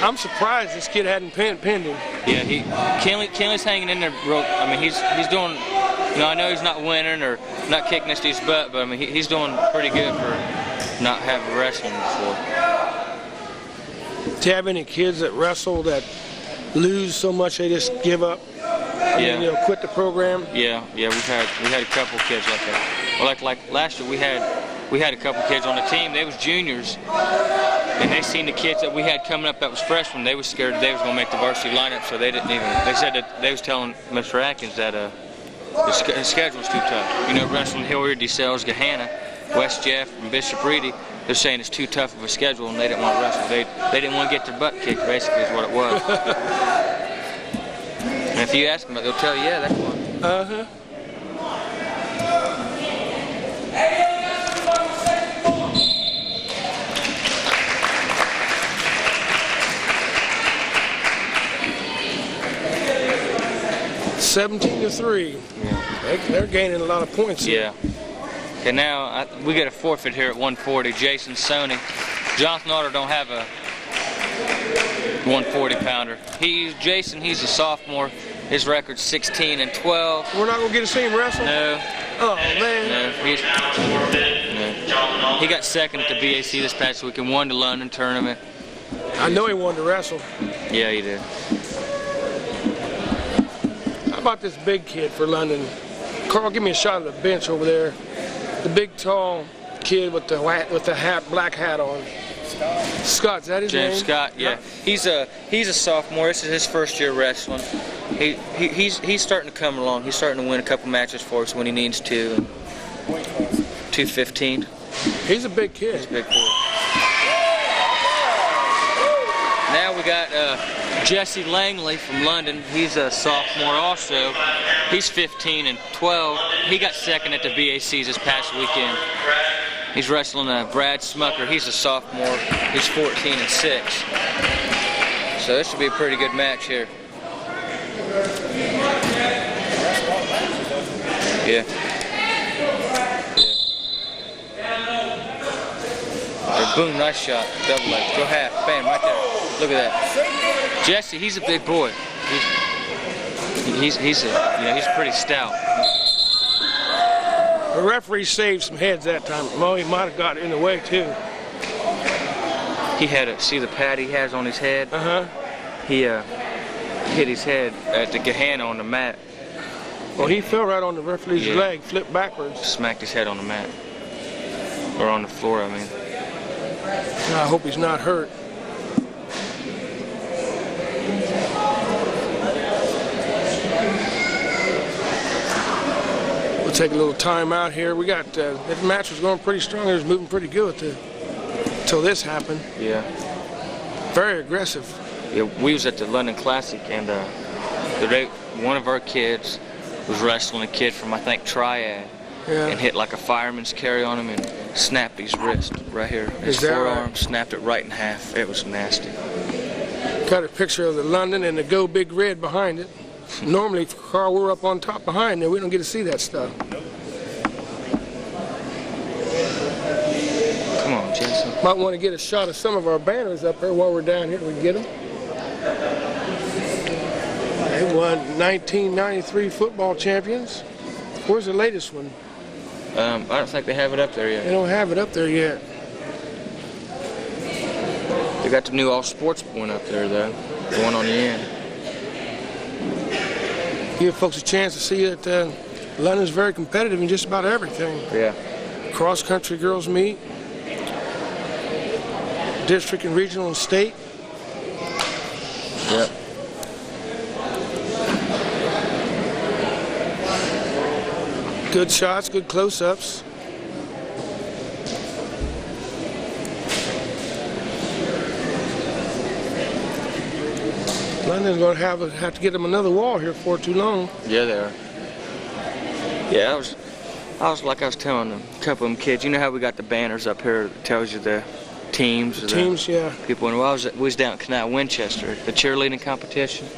I'm surprised this kid hadn't pinned him. Yeah, Kenley's hanging in there, bro. I mean, he's doing. I know he's not winning or not kicking this dude's butt, but I mean, he's doing pretty good for not having wrestling before. Do you have any kids that wrestle that lose so much they just give up? Quit the program? Yeah, we had a couple kids like that. Well, like last year we had a couple kids on the team. They was juniors, and they seen the kids that we had coming up that was freshmen. They was scared they was gonna make the varsity lineup, so they didn't even. They said that they was telling Mr. Atkins that his schedule's too tough. Wrestling Hilliard, DeSales, Gahanna, West Jeff, and Bishop Reedy. They're saying it's too tough of a schedule, and they didn't want to wrestle. They didn't want to get their butt kicked. Basically, is what it was. And if you ask them, they'll tell you, yeah, that's one. 17-3. Yeah. They're gaining a lot of points here. Yeah. Okay, now we get a forfeit here at 140. Jason Sony. Jonathan Otter don't have a 140-pounder. Jason, he's a sophomore. His record's 16-12. We're not gonna get to see him wrestle. No. Oh man. No. He got second at the BAC this past week and won the London tournament. I know he wanted to wrestle. Yeah, he did. How about this big kid for London? Carl, give me a shot of the bench over there. The big, tall kid with the black hat on. Scott, is that his name? James Scott, yeah. He's a sophomore. This is his first year wrestling. He's starting to come along. He's starting to win a couple matches for us when he needs to. 215. He's a big kid. He's a big boy. Now we got Jesse Langley from London. He's a sophomore also. He's 15-12. He got second at the BACs this past weekend. He's wrestling Brad Smucker. He's a sophomore. He's 14-6. So this should be a pretty good match here. Yeah. Boom, nice shot. Double leg. Go half. Bam, right there. Look at that. Jesse, he's a big boy. He's pretty stout. The referee saved some heads that time. Well, he might have got in the way too. He had see the pad he has on his head? He hit his head at the Gehenna on the mat. Well, he fell right on the referee's leg, flipped backwards. Smacked his head on the mat. Or on the floor, I mean. I hope he's not hurt. We'll take a little time out here. We got, that match was going pretty strong. It was moving pretty good until this happened. Yeah. Very aggressive. Yeah, we was at the London Classic, and one of our kids was wrestling a kid from, I think, Triad, and hit like a fireman's carry on him and snapped his wrist right here. His forearm snapped it right in half. It was nasty. Got a picture of the London and the Go Big Red behind it. Normally, Carl, we're up on top behind there. We don't get to see that stuff. Come on, Jason. Might want to get a shot of some of our banners up there while we're down here. We can get them. They won 1993 football champions. Where's the latest one? I don't think they have it up there yet. They don't have it up there yet. They got the new all sports one up there, though. The one on the end. Give folks a chance to see that London's very competitive in just about everything. Yeah. Cross-country girls meet. District and regional and state. Yep. Good shots, good close-ups. London's going to have to get them another wall here before too long. Yeah, they are. Yeah, I was like I was telling a couple of them kids. You know how we got the banners up here that tells you the teams? Teams, yeah. People. And we was down at Canal Winchester, the cheerleading competition,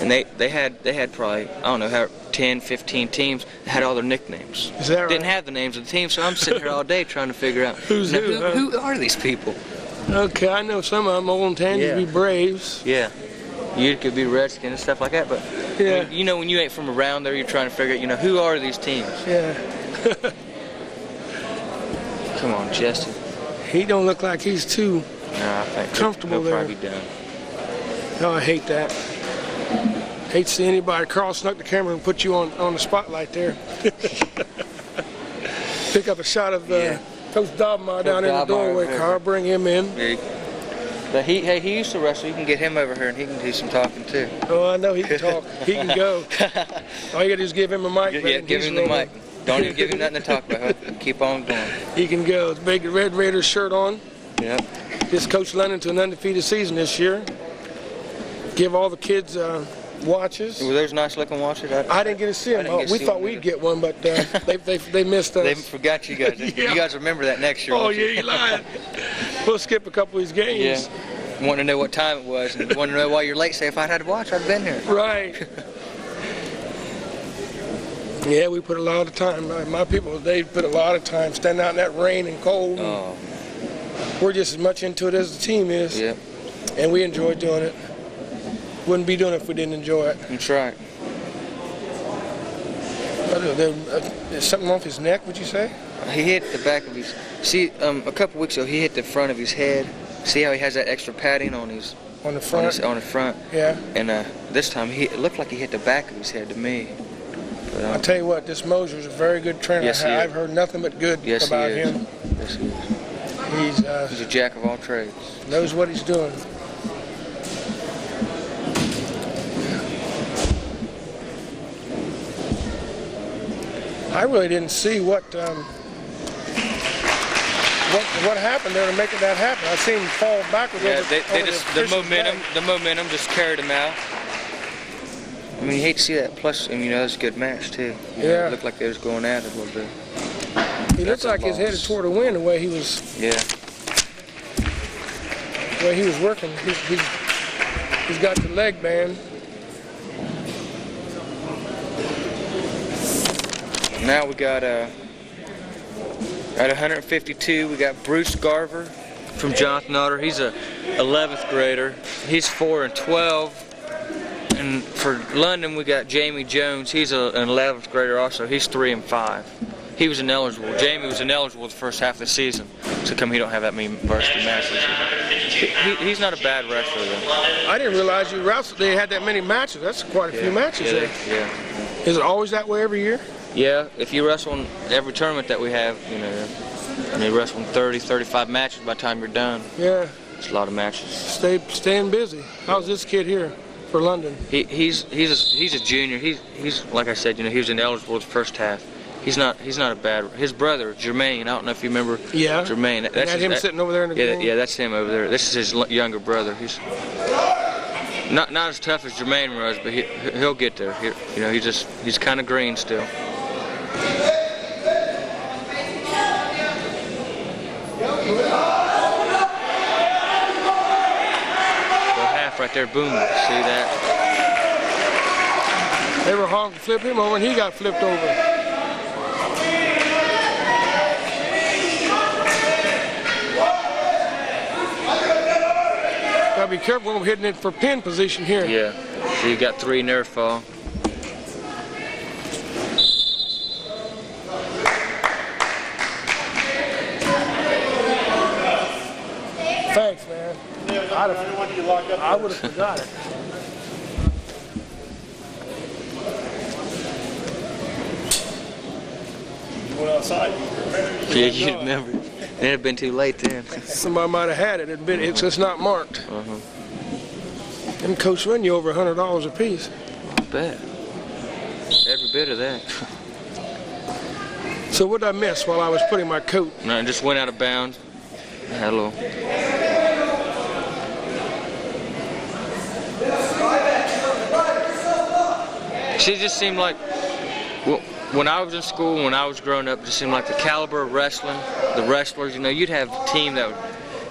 and they had probably, I don't know, 10, 15 teams that had all their nicknames. Is that right? Didn't have the names of the teams, so I'm sitting here all day trying to figure out who are these people. Okay, I know some of them. Old Tandy be Braves. Yeah. You could be Redskin and stuff like that, but when you ain't from around there, you're trying to figure out, who are these teams? Yeah. Come on, Chester. He don't look like he's too I think comfortable he'll there. Probably be done. Oh, I hate that. Hate to see anybody. Carl snuck the camera and put you on the spotlight there. Pick up a shot of Coach Dobmar down in the doorway. Carl, bring him in. Yeah. But he used to wrestle. You can get him over here and he can do some talking too. Oh, I know he can talk. He can go. All you got to do is give him a mic. Yeah, give him the mic. Don't even give him nothing to talk about. Keep on going. He can go. Big Red Raiders shirt on. Yep. Just coached London to an undefeated season this year. Give all the kids watches. Were those nice looking watches? I didn't get to see them. We thought we'd get one, but they missed us. They forgot you guys. You guys remember that next year. Oh, yeah, you lied. We'll skip a couple of these games. Yeah. Want to know what time it was and want to know why you're late. Say, if I'd had to watch, I'd have been here. Right. Yeah, we put a lot of time. My people, they put a lot of time standing out in that rain and cold. Oh. We're just as much into it as the team is. Yep. And we enjoy doing it. Wouldn't be doing it if we didn't enjoy it. That's right. There's something off his neck, would you say? He hit the back of his... See, a couple weeks ago, he hit the front of his head. See how he has that extra padding on his... On the front? On the front. Yeah. And this time, it looked like he hit the back of his head to me. But, I'll tell you what, this Moser's a very good trainer. Yes, I've heard nothing but good about him. Yes, he is. He's a jack of all trades. Knows what he's doing. I really didn't see what happened there to make that happen. I seen him fall backwards. Yeah, the momentum just carried him out. I mean, you hate to see that. Plus, I mean, that was a good match too. Yeah. It looked like they was going at it a little bit. He looked like he's headed toward a win the way he was. Yeah. The way he was working. He's got the leg band. Now we got at 152, we got Bruce Garver from Jonathan Otter. He's a 11th grader. He's 4 and 12. And for London, we got Jamie Jones. He's an 11th grader also. He's 3 and 5. He was ineligible. Jamie was ineligible the first half of the season. So come he don't have that many varsity matches. He's not a bad wrestler though. I didn't realize you wrestled. They had that many matches. That's quite a few matches there. Yeah. Is it always that way every year? Yeah, if you wrestle in every tournament that we have, you know, and you wrestle in 30, 35 matches by the time you're done. Yeah. It's a lot of matches. Staying busy. How's this kid here for London? He's a junior. He's like I said, you know, he was ineligible the first half. He's not a bad. His brother Jermaine. I don't know if you remember. Yeah. Jermaine. That's him sitting over there in the green? Yeah, that's him over there. This is his younger brother. He's not as tough as Jermaine was, but he'll get there. You know, he's kind of green still. Right there, boom, see that? They were hard to flip him over and he got flipped over. Gotta be careful, we're hitting it for pin position here. Yeah, so you got 3 near fall. Thanks, man. I would have forgot it. You went outside. Yeah, you remember. It'd have been too late then. Somebody might have had it. It's just not marked. And Coach win you over $100 a piece. I bet. Every bit of that. So what did I miss while I was putting my coat? No, it just went out of bounds. Had a little. She just seemed like, well, when I was in school, when I was growing up, it just seemed like the caliber of wrestling, the wrestlers, you know, you'd have a team that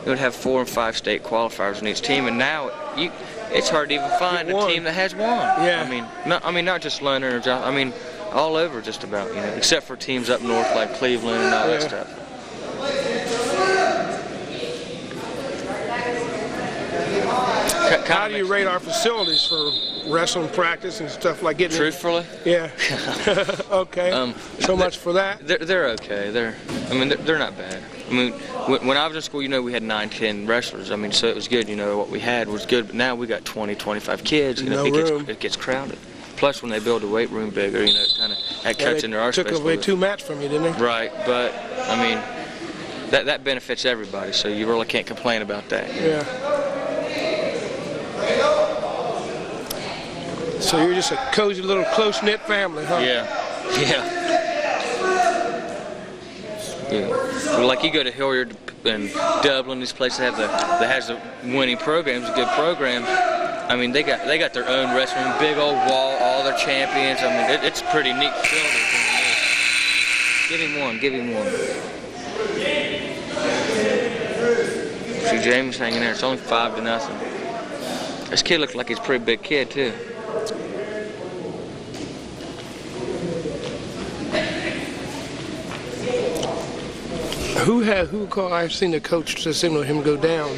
would have 4 and 5 state qualifiers in each team, and now it's hard to even find a team that has one. Yeah. I mean, not just London or John, I mean, all over just about, you know, except for teams up north like Cleveland and all that stuff. How do you rate our facilities for wrestling practice and stuff like getting? Truthfully? Yeah. Okay. So much for that. They're okay. They're not bad. I mean, when I was in school, you know, we had 9, 10 wrestlers. I mean, so it was good. You know, what we had was good. But now we got 20, 25 kids. You know, it gets crowded. Plus, when they build the weight room bigger, you know, that cuts into our space. Took away 2 mats from you, didn't they? Right, but I mean, that benefits everybody. So you really can't complain about that. Yeah. So you're just a cozy little close-knit family, huh? Yeah. Well, like you go to Hilliard and Dublin, these places that has the winning programs, good programs. I mean, they got their own wrestling, big old wall, all their champions. I mean, it's a pretty neat facility. Give him one. See, Jamie's hanging there. It's only 5-0. This kid looks like he's a pretty big kid too. Who call? I've seen the coach signal him go down.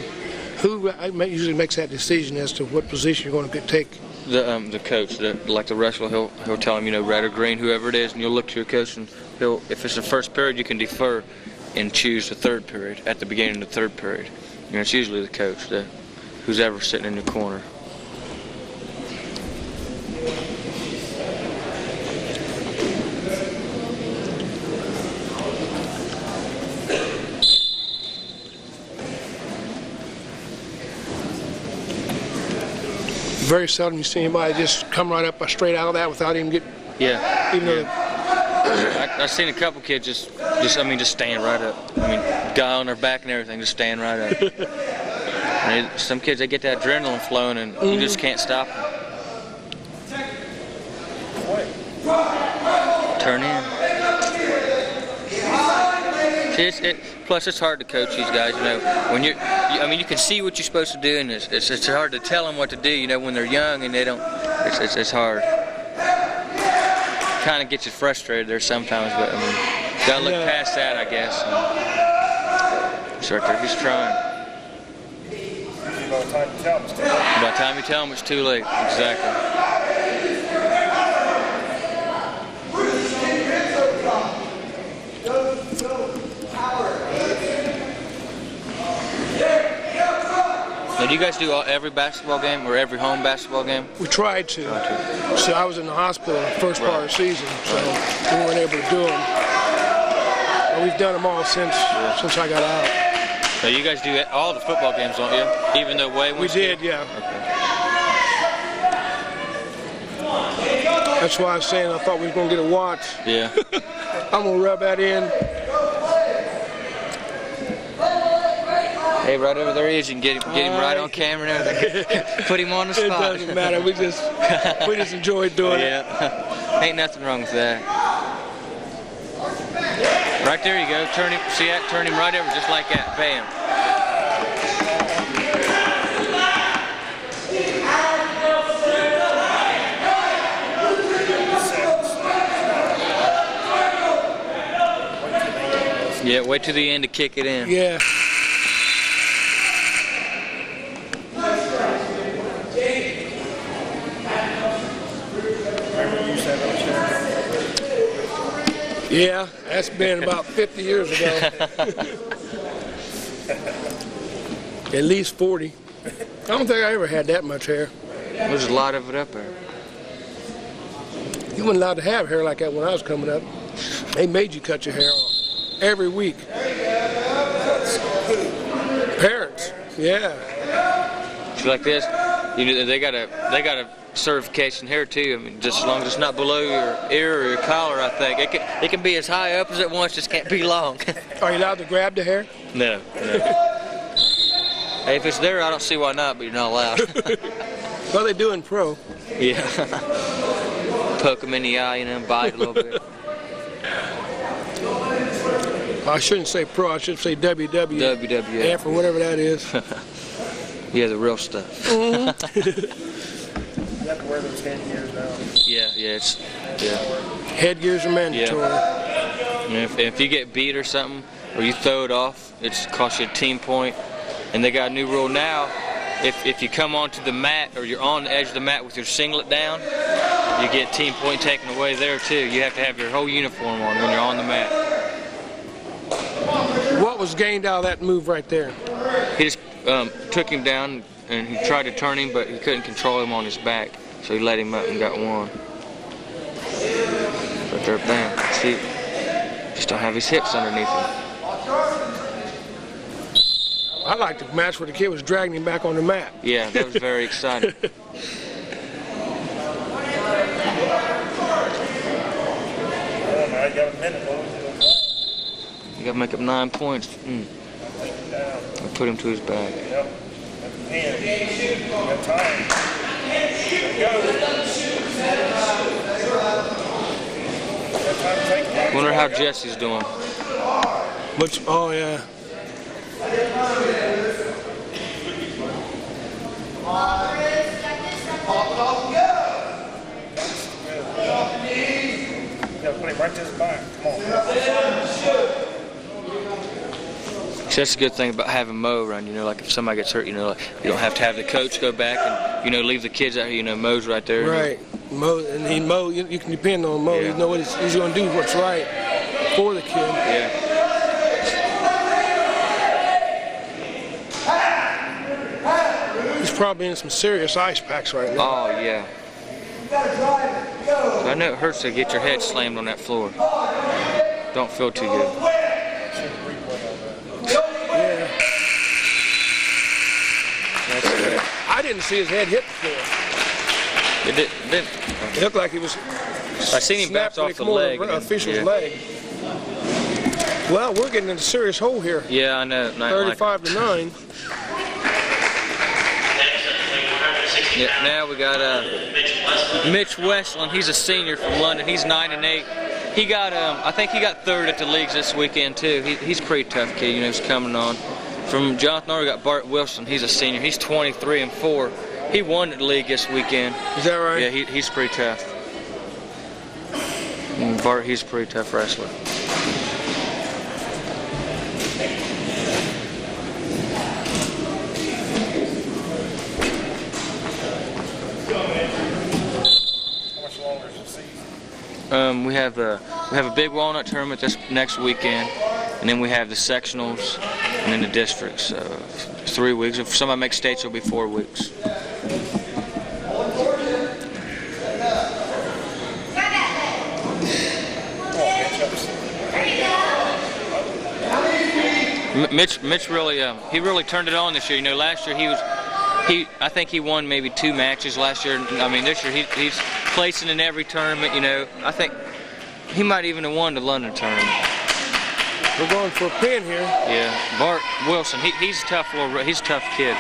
Who usually makes that decision as to what position you're going to take? The coach, like the wrestler, he'll tell him, red or green, whoever it is, and you'll look to your coach, and if it's the first period, you can defer and choose the third period at the beginning of the third period. It's usually the coach, who's ever sitting in your corner. Very seldom you see anybody just come right up straight out of that without even getting. Yeah. Even though. I've seen a couple kids just stand right up. Guy on their back and everything, just stand right up. And some kids, they get that adrenaline flowing, and you just can't stop them. Turn in. See, plus it's hard to coach these guys. When you can see what you're supposed to do, and it's hard to tell them what to do. When they're young and they don't. It's hard. Kind of gets you frustrated there sometimes, but gotta look past that, I guess. He's right there. He's trying. By the time you tell him, it's too late. Exactly. Now, do you guys do every basketball game or every home basketball game? We tried to. So I was in the hospital the first part of the season, so we weren't able to do them. But we've done them all since I got out. So you guys do all the football games, don't you? Even though Way we did, yeah. Okay. That's why I was saying I thought we were going to get a watch. Yeah. I'm going to rub that in. Hey, right over there he is. You can get him right on camera and everything. Put him on the spot. It doesn't matter. We just enjoyed doing it. Yeah. Ain't nothing wrong with that. Right there you go. Turn him. See that? Turn him right over just like that. Bam. Yeah. Wait till the end to kick it in. Yeah. Yeah, that's been about 50 years ago. At least 40. I don't think I ever had that much hair. There's a lot of it up there. You weren't allowed to have hair like that when I was coming up. They made you cut your hair off every week. Parents, yeah. See, like this, they got a certification here too. Just as long as it's not below your ear or your collar, I think it can be as high up as it wants. Just can't be long. Are you allowed to grab the hair? No. Hey, if it's there, I don't see why not. But you're not allowed. Well, they do in pro. Yeah. Poke them in the eye, bite a little bit. I shouldn't say pro. I should say WWF. WWF. Or whatever that is. Yeah, the real stuff. You have to wear those headgears now. Yeah. Headgears are mandatory. Yeah. And if you get beat or something, or you throw it off, it costs you a team point. And they got a new rule now. If you come onto the mat or you're on the edge of the mat with your singlet down, you get team point taken away there too. You have to have your whole uniform on when you're on the mat. What was gained out of that move right there? He just took him down and he tried to turn him, but he couldn't control him on his back. So he let him up and got one. Right there, bam. See, just don't have his hips underneath him. I liked the match where the kid was dragging him back on the mat. Yeah, that was very exciting. You got to make up 9 points. I put him to his back. Wonder how Jesse's doing. Oh yeah. Put him right to his back. Come on. So that's a good thing about having Mo run. You know, like if somebody gets hurt, you know, like you don't have to have the coach go back and, you know, leave the kids out here. You know, Mo's right there. Right. Mo, and Mo, you can depend on Mo. Yeah. You know what he's going to do, what's right for the kid. Yeah. He's probably in some serious ice packs right now. Oh, yeah. I know it hurts to get your head slammed on that floor. Don't feel too good. Yeah. That's good. I didn't see his head hit the floor. It didn't. It looked like he was I seen him bounce off the leg. Official's Yeah. leg. Well, we're getting in a serious hole here. Yeah, I know. 35 to 9. Yeah, now we got Mitch Westland. He's a senior from London. He's 9-8. He got I think he got 3rd at the leagues this weekend too. He's a pretty tough kid. You know, he's coming on. From Jonathan, we got Bart Wilson. He's a senior. He's 23-4. He won the league this weekend. Is that right? Yeah, he's pretty tough. And Bart, he's a pretty tough wrestler. We have a big walnut tournament this next weekend, and then we have the sectionals, and then the districts. 3 weeks. If somebody makes states, it'll be 4 weeks. Mitch really he really turned it on this year. You know, last year I think he won maybe 2 matches last year. I mean, this year he's placing in every tournament. You know, I think he might even have won the London tournament. We're going for a pin here. Yeah, Bart Wilson. He's a tough he's a tough kid.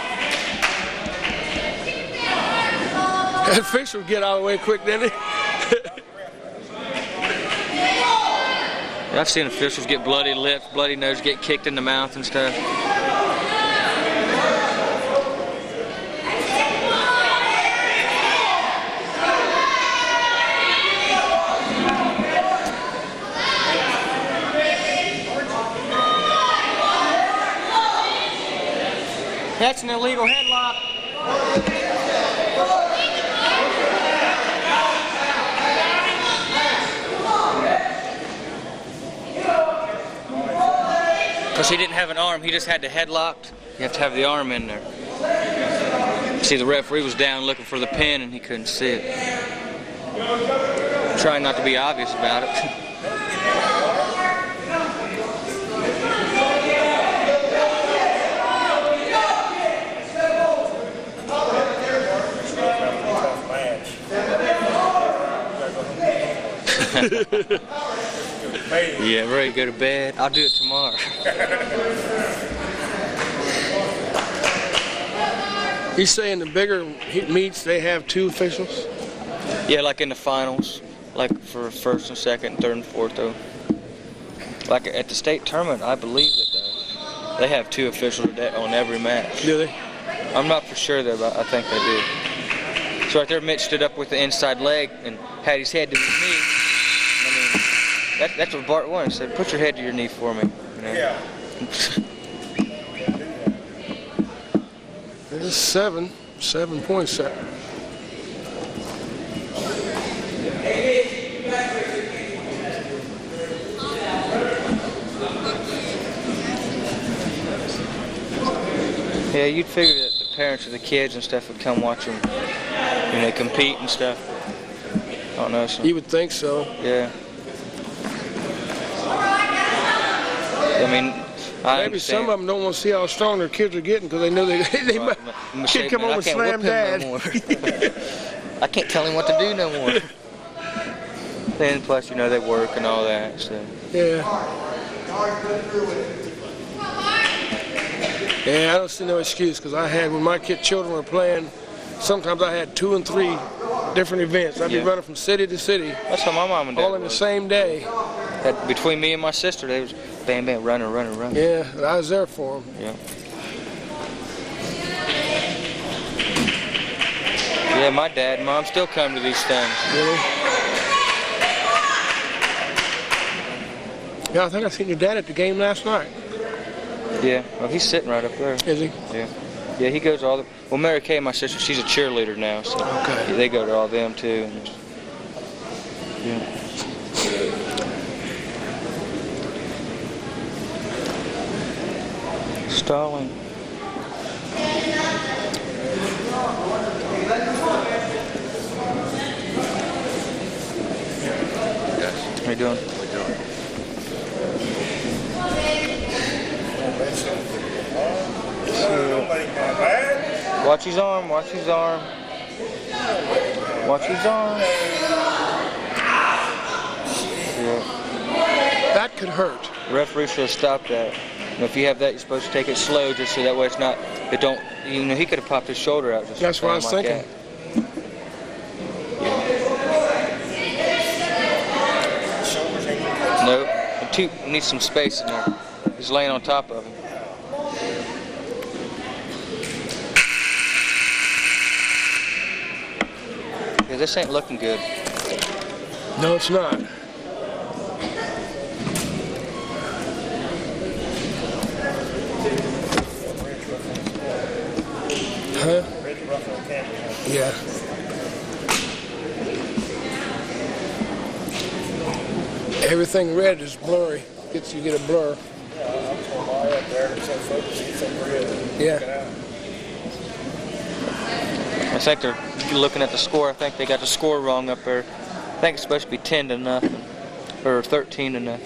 That fish would get out of the way quick, didn't he? I've seen officials get bloody lips, bloody nose, get kicked in the mouth and stuff. That's an illegal headlock. Because he didn't have an arm, he just had the headlocked. You have to have the arm in there. See, the referee was down looking for the pin and he couldn't see it. Trying not to be obvious about it. Yeah, ready to go to bed. I'll do it tomorrow. He's saying the bigger meets, they have 2 officials? Yeah, like in the finals, like for 1st and 2nd and 3rd and 4th though. Like at the state tournament, I believe that they have 2 officials on every match. Do they? I'm not for sure though, but I think they do. So right there, Mitch stood up with the inside leg and had his head to his knee. I mean, that's what Bart wanted. He said, "Put your head to your knee for me." You know? Yeah. There's 7 points set. Yeah, you'd figure that the parents of the kids and stuff would come watch them, you know, compete and stuff. I don't know. So, You would think so. yeah. I mean, Maybe some of them don't want to see how strong their kids are getting because they know they might kid come home and slam dad. No I can't tell him what to do no more. Then plus, you know, they work and all that. So. Yeah. Yeah, I don't see no excuse because when my children were playing, sometimes I had 2 and 3 different events. I'd be running from city to city. That's how my mom and dad all in the same day. Between me and my sister, they was bam, bam, running. Yeah, I was there for them. Yeah. Yeah, my dad and mom still come to these things. Really? Yeah, I think I seen your dad at the game last night. Yeah, well, he's sitting right up there. Is he? Yeah. Yeah, he goes to all the... Well, Mary Kay, my sister, she's a cheerleader now, so Okay. they go to all them, too. And, yeah. Stalling. How you doing? Watch his arm, watch his arm. Watch his arm. Yeah. That could hurt. The referee should have stopped that. And if you have that, you're supposed to take it slow just so that way it's not, it don't, you know, he could have popped his shoulder out. Just That's what I was like thinking. Yeah. Nope. He needs some space in there. He's laying on top of him. Yeah, this ain't looking good. No, it's not. Huh? Yeah. Everything red is blurry. You get a blur. Yeah. I think they're looking at the score. I think they got the score wrong up there. I think it's supposed to be 10-0 or 13-0.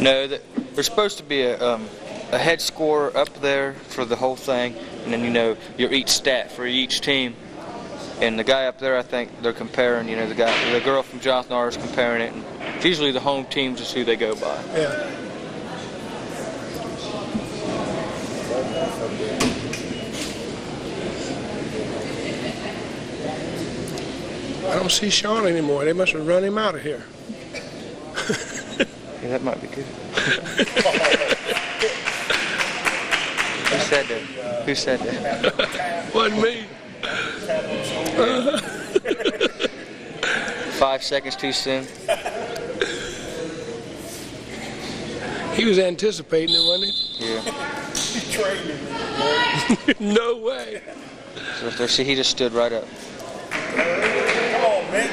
No, there's supposed to be a head score up there for the whole thing, and then, you know, your each stat for each team. And the guy up there, I think they're comparing, you know, the girl from Jonathan R is comparing it. And it's usually the home teams is who they go by. Yeah. I don't see Sean anymore. They must have run him out of here. Yeah, that might be good. Who said that? Who said that? Wasn't me. 5 seconds too soon. He was anticipating it, wasn't he? Yeah. No way. So if see, he just stood right up. Come on, man.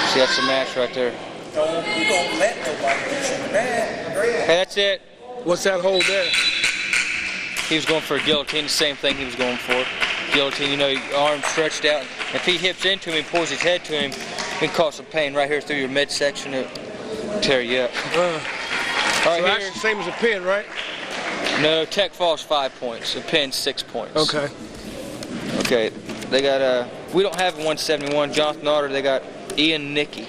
See, that's the match right there. No, we don't let nobody get you mad. Hey, that's it. What's that hold there? He was going for a guillotine, the same thing he was going for. Guillotine, you know, your arm stretched out. If he hips into him and pulls his head to him, it can cause some pain right here through your midsection. It'll tear you up. All right, so that's the same as a pin, right? No, tech falls 5 points. A pin 6 points. Okay. Okay, they got we don't have a 171. Jonathan Otter, they got Ian Nicky.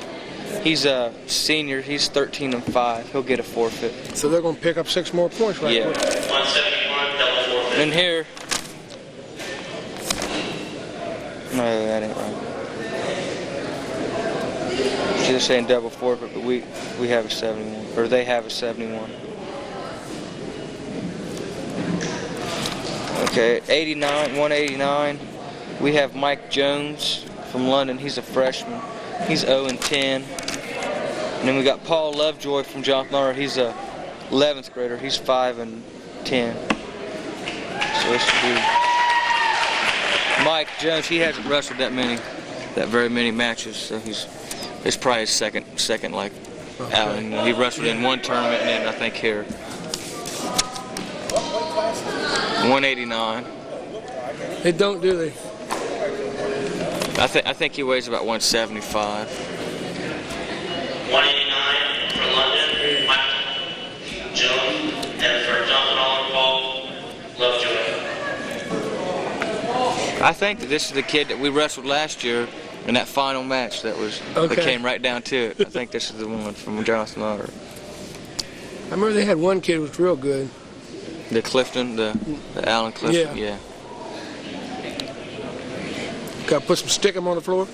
He's a senior. He's 13-5. He'll get a forfeit. So they're going to pick up 6 more points, right? Yeah. 171, double forfeit. And here, no, that ain't right. She's saying double forfeit, but we have a 71, or they have a 71. Okay, 189. We have Mike Jones from London. He's a freshman. He's 0-10. And then we got Paul Lovejoy from Jonathan R. He's a 11th grader. He's 5-10. So this should be Mike Jones. He hasn't wrestled that very many matches. So it's probably his second like outing. He wrestled in one tournament and then I think here. 189. They don't, do they? I think he weighs about 175. 189 for London, Mike Jones, and for Jonathan R, Paul Lovejoy. I think that this is the kid that we wrestled last year in that final match that came right down to it. I think this is the one from Jonathan R. I remember they had one kid who was real good. The Clifton, the Allen Clifton, yeah. Got to put some stickum on the floor?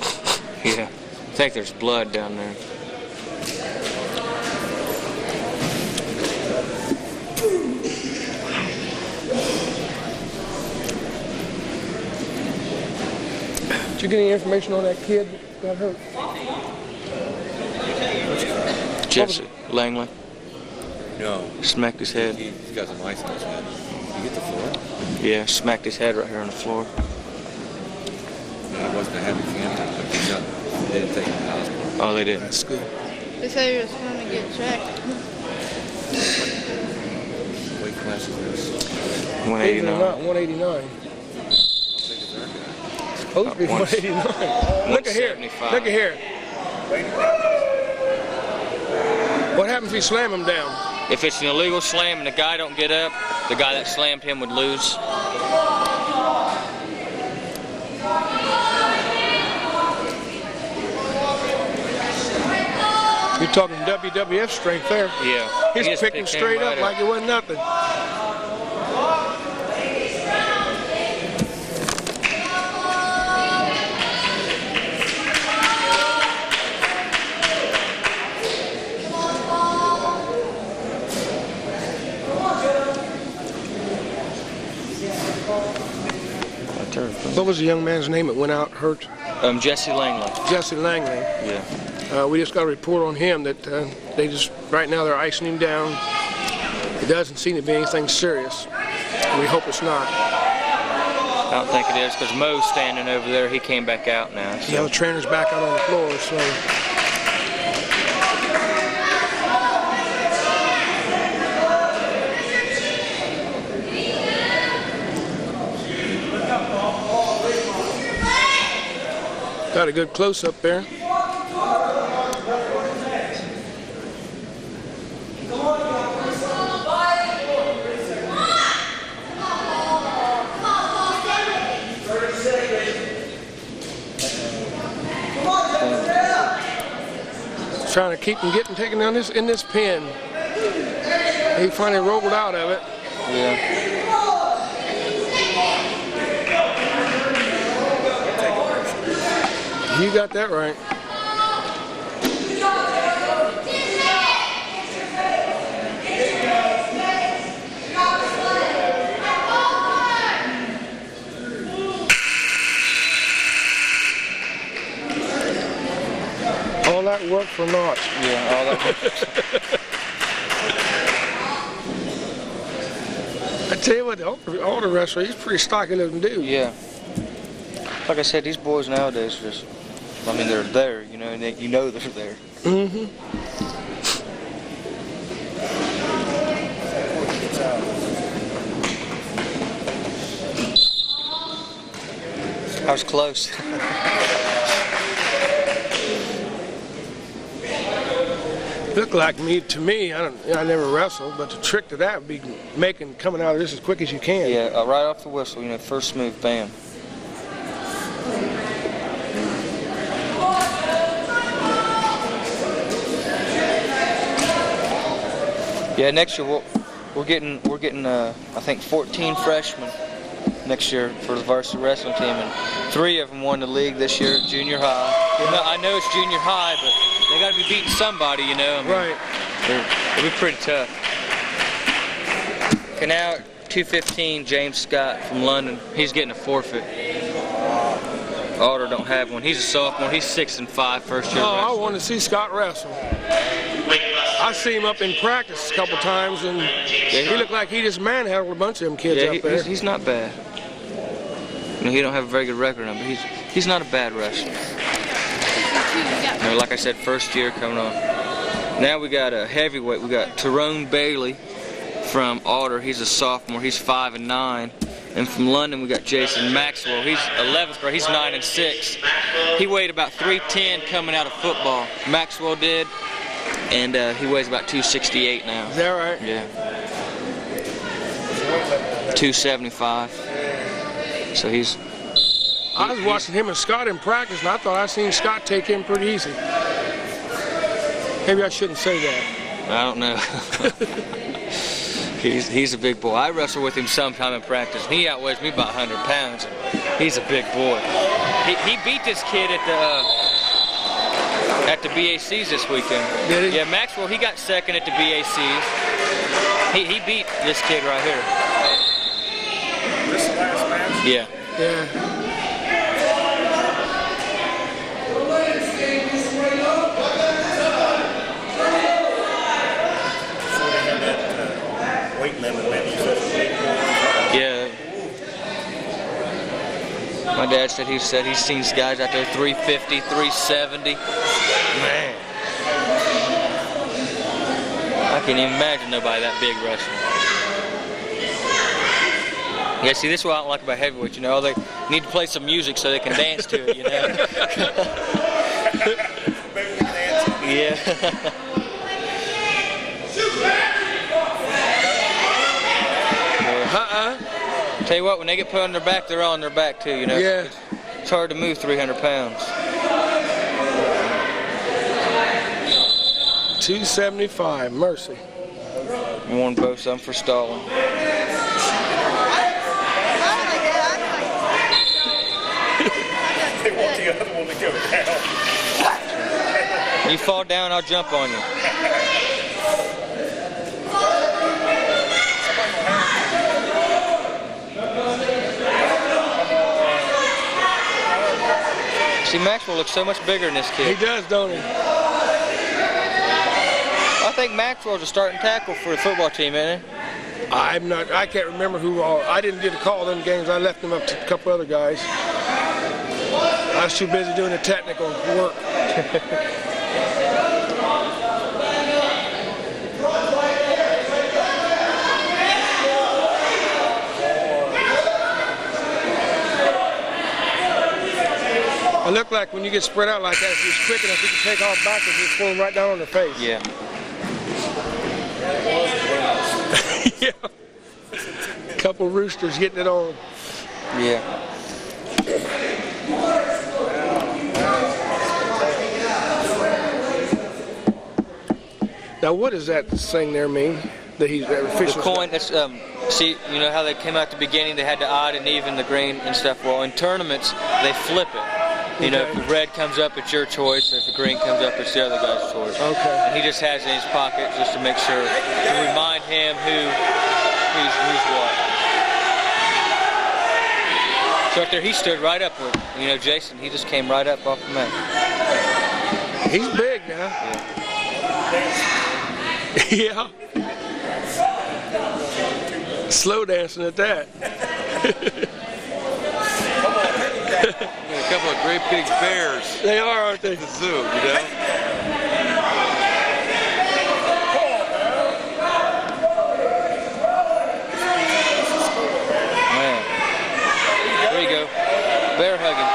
Yeah. I think there's blood down there. Did you get any information on that kid got hurt? Jesse Langley No. smacked his head. He's got some ice on his head. Did he get the floor? Yeah, smacked his head right here on the floor. No, it wasn't a heavy contact. But he's not, they didn't take him to the hospital. Oh, they didn't. That's good. They say he was going to get checked. Weight class is this. 189. 189. I'll take his haircut. Supposed to be 189. Look at here. 175. Look at here. What happens if you slam him down? If it's an illegal slam and the guy don't get up, the guy that slammed him would lose. You're talking WWF strength there. Yeah. He's He just picking picked him straight right up like it wasn't nothing. What was the young man's name that went out hurt? Jesse Langley. Jesse Langley. Yeah. We just got a report on him that they just, right now they're icing him down. It doesn't seem to be anything serious. We hope it's not. I don't think it is because Mo's standing over there. He came back out now. So. Yeah, the trainer's back out on the floor, so. Got a good close-up there. Trying to keep him taken down in this pin. He finally rolled out of it. Yeah. You got that right. All that work for naught. Yeah, all that. I tell you what, the older wrestler, he's pretty stocky looking dude. Yeah. Like I said, these boys nowadays are just, I mean, they're there, you know, and you know they're there. Mm-hmm. I was close. Looked like to me, I never wrestled, but the trick to that would be coming out of this as quick as you can. Yeah, right off the whistle, you know, first smooth bam. Yeah, next year we're getting I think 14 freshmen next year for the varsity wrestling team, and 3 of them won the league this year at junior high. No, I know it's junior high, but they got to be beating somebody, you know. I mean, Right. It'll be pretty tough. Okay, now 215, James Scott from London. He's getting a forfeit. Alder don't have one. He's a sophomore. He's 6'5", first year. Oh, I wrestler. want to see Scott wrestle. I see him up in practice a couple times, and he looked like he just manhandled a bunch of them kids Yeah, up there. he's not bad. You know, he don't have a very good record on him, but he's not a bad wrestler. You know, like I said, first year coming on. Now we got a heavyweight. We got Tyrone Bailey from Alder. He's a sophomore. He's 5'9". And from London, we got Jason Maxwell. He's 11th grade. He's 9'6". He weighed about 310 coming out of football. Maxwell did, and he weighs about 268 now. Is that right? Yeah. 275. So he's. I was watching him and Scott in practice, and I thought I seen Scott take him pretty easy. Maybe I shouldn't say that. I don't know. He's a big boy. I wrestle with him sometime in practice. He outweighs me about 100 pounds. He's a big boy. He beat this kid at the BACs this weekend. Did he? Yeah, Maxwell, he got second at the BACs. He beat this kid right here. This last match? Yeah. Yeah. My dad said he's seen guys out there 350, 370. Man. I can't even imagine nobody that big wrestling. Yeah, see, this is what I don't like about heavyweight, you know. They need to play some music so they can dance to it, you know. Yeah. Tell you what, when they get put on their back, they're on their back too, you know. Yeah. It's hard to move 300 pounds. 275, mercy. One both, some for stalling. They want the other one to go down. You fall down, I'll jump on you. See, Maxwell looks so much bigger than this kid. He does, don't he? I think Maxwell's a starting tackle for the football team, isn't he? I can't remember who all. I didn't get to call them games. I left them up to a couple other guys. I was too busy doing the technical work. It looked like when you get spread out like that, if you're quick enough, you can take off backwards and just pull them right down on their face. Yeah. Yeah. Couple roosters getting it on. Yeah. Now, what does that thing there mean? That he's official. The coin. That's see, you know how they came out at the beginning. They had the odd and even, the green and stuff. Well, in tournaments, they flip it. You know, if the red comes up, it's your choice. If the green comes up, it's the other guy's choice. Okay. And he just has it in his pocket just to make sure, to remind him who's what. So right there, he stood right up with, you know, Jason. He just came right up off the mat. He's big now. Yeah. Slow dancing at that. A couple of great big bears. They are, aren't they? At the zoo, you know? Man. There you go. Bear hugging.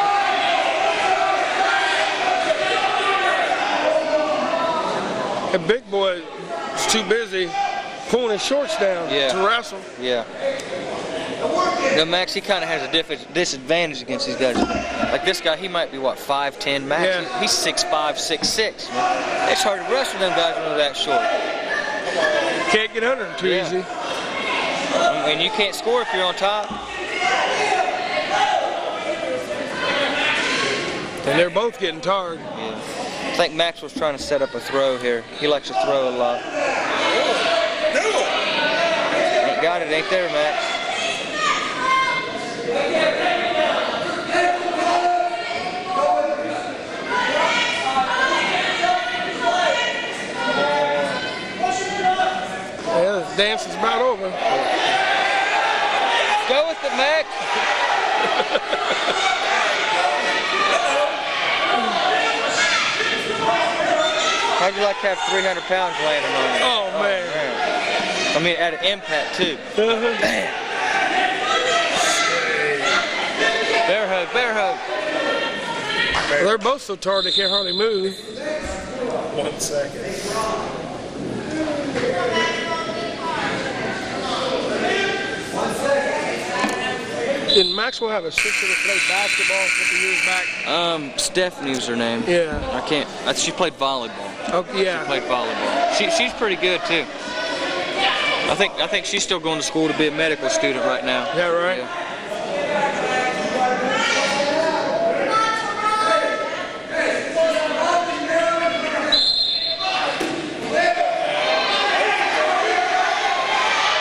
That big boy is too busy pulling his shorts down to wrestle. Yeah. No, Max, he kind of has a disadvantage against these guys. Like this guy, he might be, what, 5'10", Max? Yeah. He's 6'5", 6'6", man. It's hard to wrestle them guys when they're that short. Can't get under him too easy. And you can't score if you're on top. And they're both getting tired. Yeah. I think Max was trying to set up a throw here. He likes to throw a lot. Ain't got it, ain't there, Max? Yeah, the dance is about over. Go with it, Max. How'd you like to have 300 pounds landing on you? Oh, man. I mean, at an impact, too. Bam. Bear hug, bear hug. Well, they're both so tired they can't hardly move. 1 second. Didn't Maxwell have a sister that played basketball a couple years back? Stephanie was her name. Yeah. I can't. She played volleyball. Oh, yeah. She played volleyball. She's pretty good too. I think she's still going to school to be a medical student right now. Yeah, right. Yeah.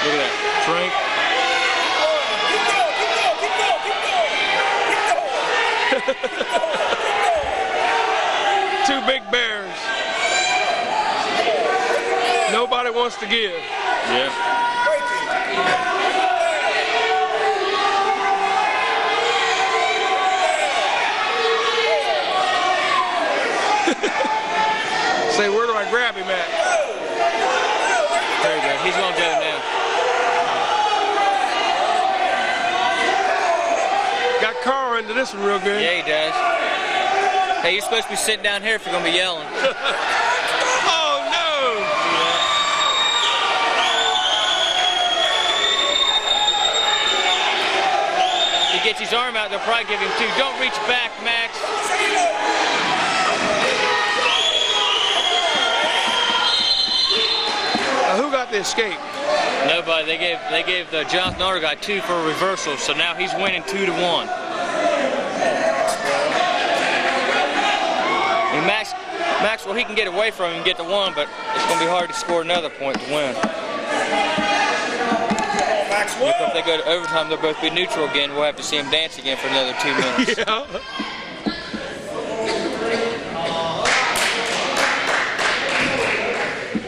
Look at that, Frank. Two big bears. Nobody wants to give. Yeah. grab him at? There you go. He's going to go now. Got Carl into this one real good. Yeah, he does. Hey, you're supposed to be sitting down here if you're going to be yelling. Oh, no! He gets his arm out, they'll probably give him 2. Don't reach back, Max. Who got the escape? Nobody. They gave the Jonathan Arter guy 2 for a reversal, so now he's winning 2-1. And Maxwell, he can get away from him and get the 1, but it's going to be hard to score another point to win. If they go to overtime, they'll both be neutral again. We'll have to see him dance again for another 2 minutes. Yeah.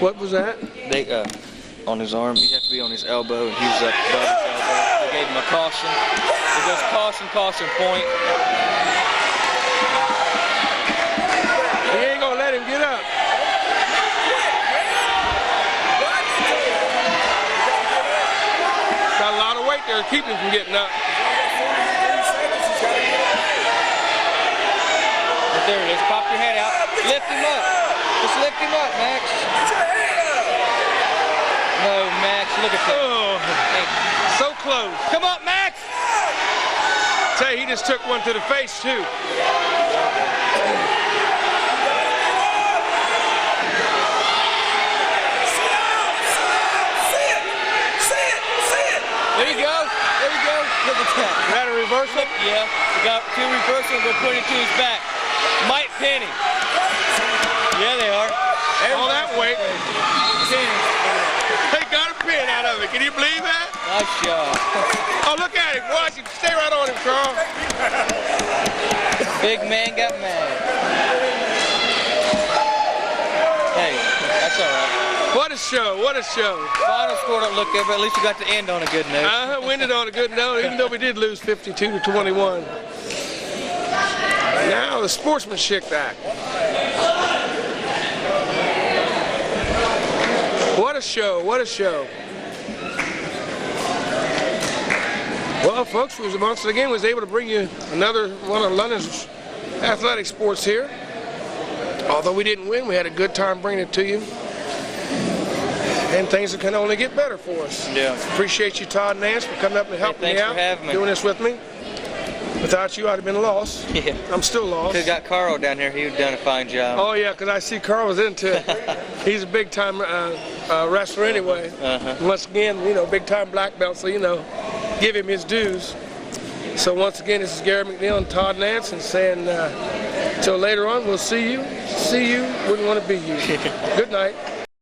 What was that? They on his arm, you have to be on his elbow, and he was up above his elbow. They gave him a caution. It goes caution, point. He ain't gonna let him get up. Got a lot of weight there to keep him from getting up. But there it is. Pop your head out. Lift him up. Just lift him up, Max. No, Max. Look at that. Oh, Hey, so close. come on, Max. Say he just took one to the face too. There you go. There you go. Look at that. Is that a reversal? Yeah. We got 2 reversals. We're putting it to his back. Mike Penny. Yeah, they are. All that weight. Penny. They got a pin out of it. Can you believe that? Nice shot. Oh, look at him. Watch him. Stay right on him, Carl. Big man got mad. Hey, that's all right. What a show. What a show. Final score don't look good, but at least we got to end on a good note. We ended on a good note, even though we did lose 52-21. Now the Sportsmanship Act. What a show, what a show. Well, folks, we once again was able to bring you another one of London's athletic sports here. Although we didn't win, we had a good time bringing it to you. And things can only get better for us. Yeah. Appreciate you, Todd Nance, for coming up and helping me thanks out, for having me. doing this with me. Without you, I'd have been lost. Yeah. I'm still lost. Could have got Carl down here. He would have done a fine job. Oh, yeah, because I see Carl was into it. He's a big-time wrestler anyway. Once again, you know, big-time black belt, so, you know, give him his dues. So once again, this is Gary McNeil and Todd Nance, and saying, till later on, we'll see you. See you, wouldn't want to be you. Good night.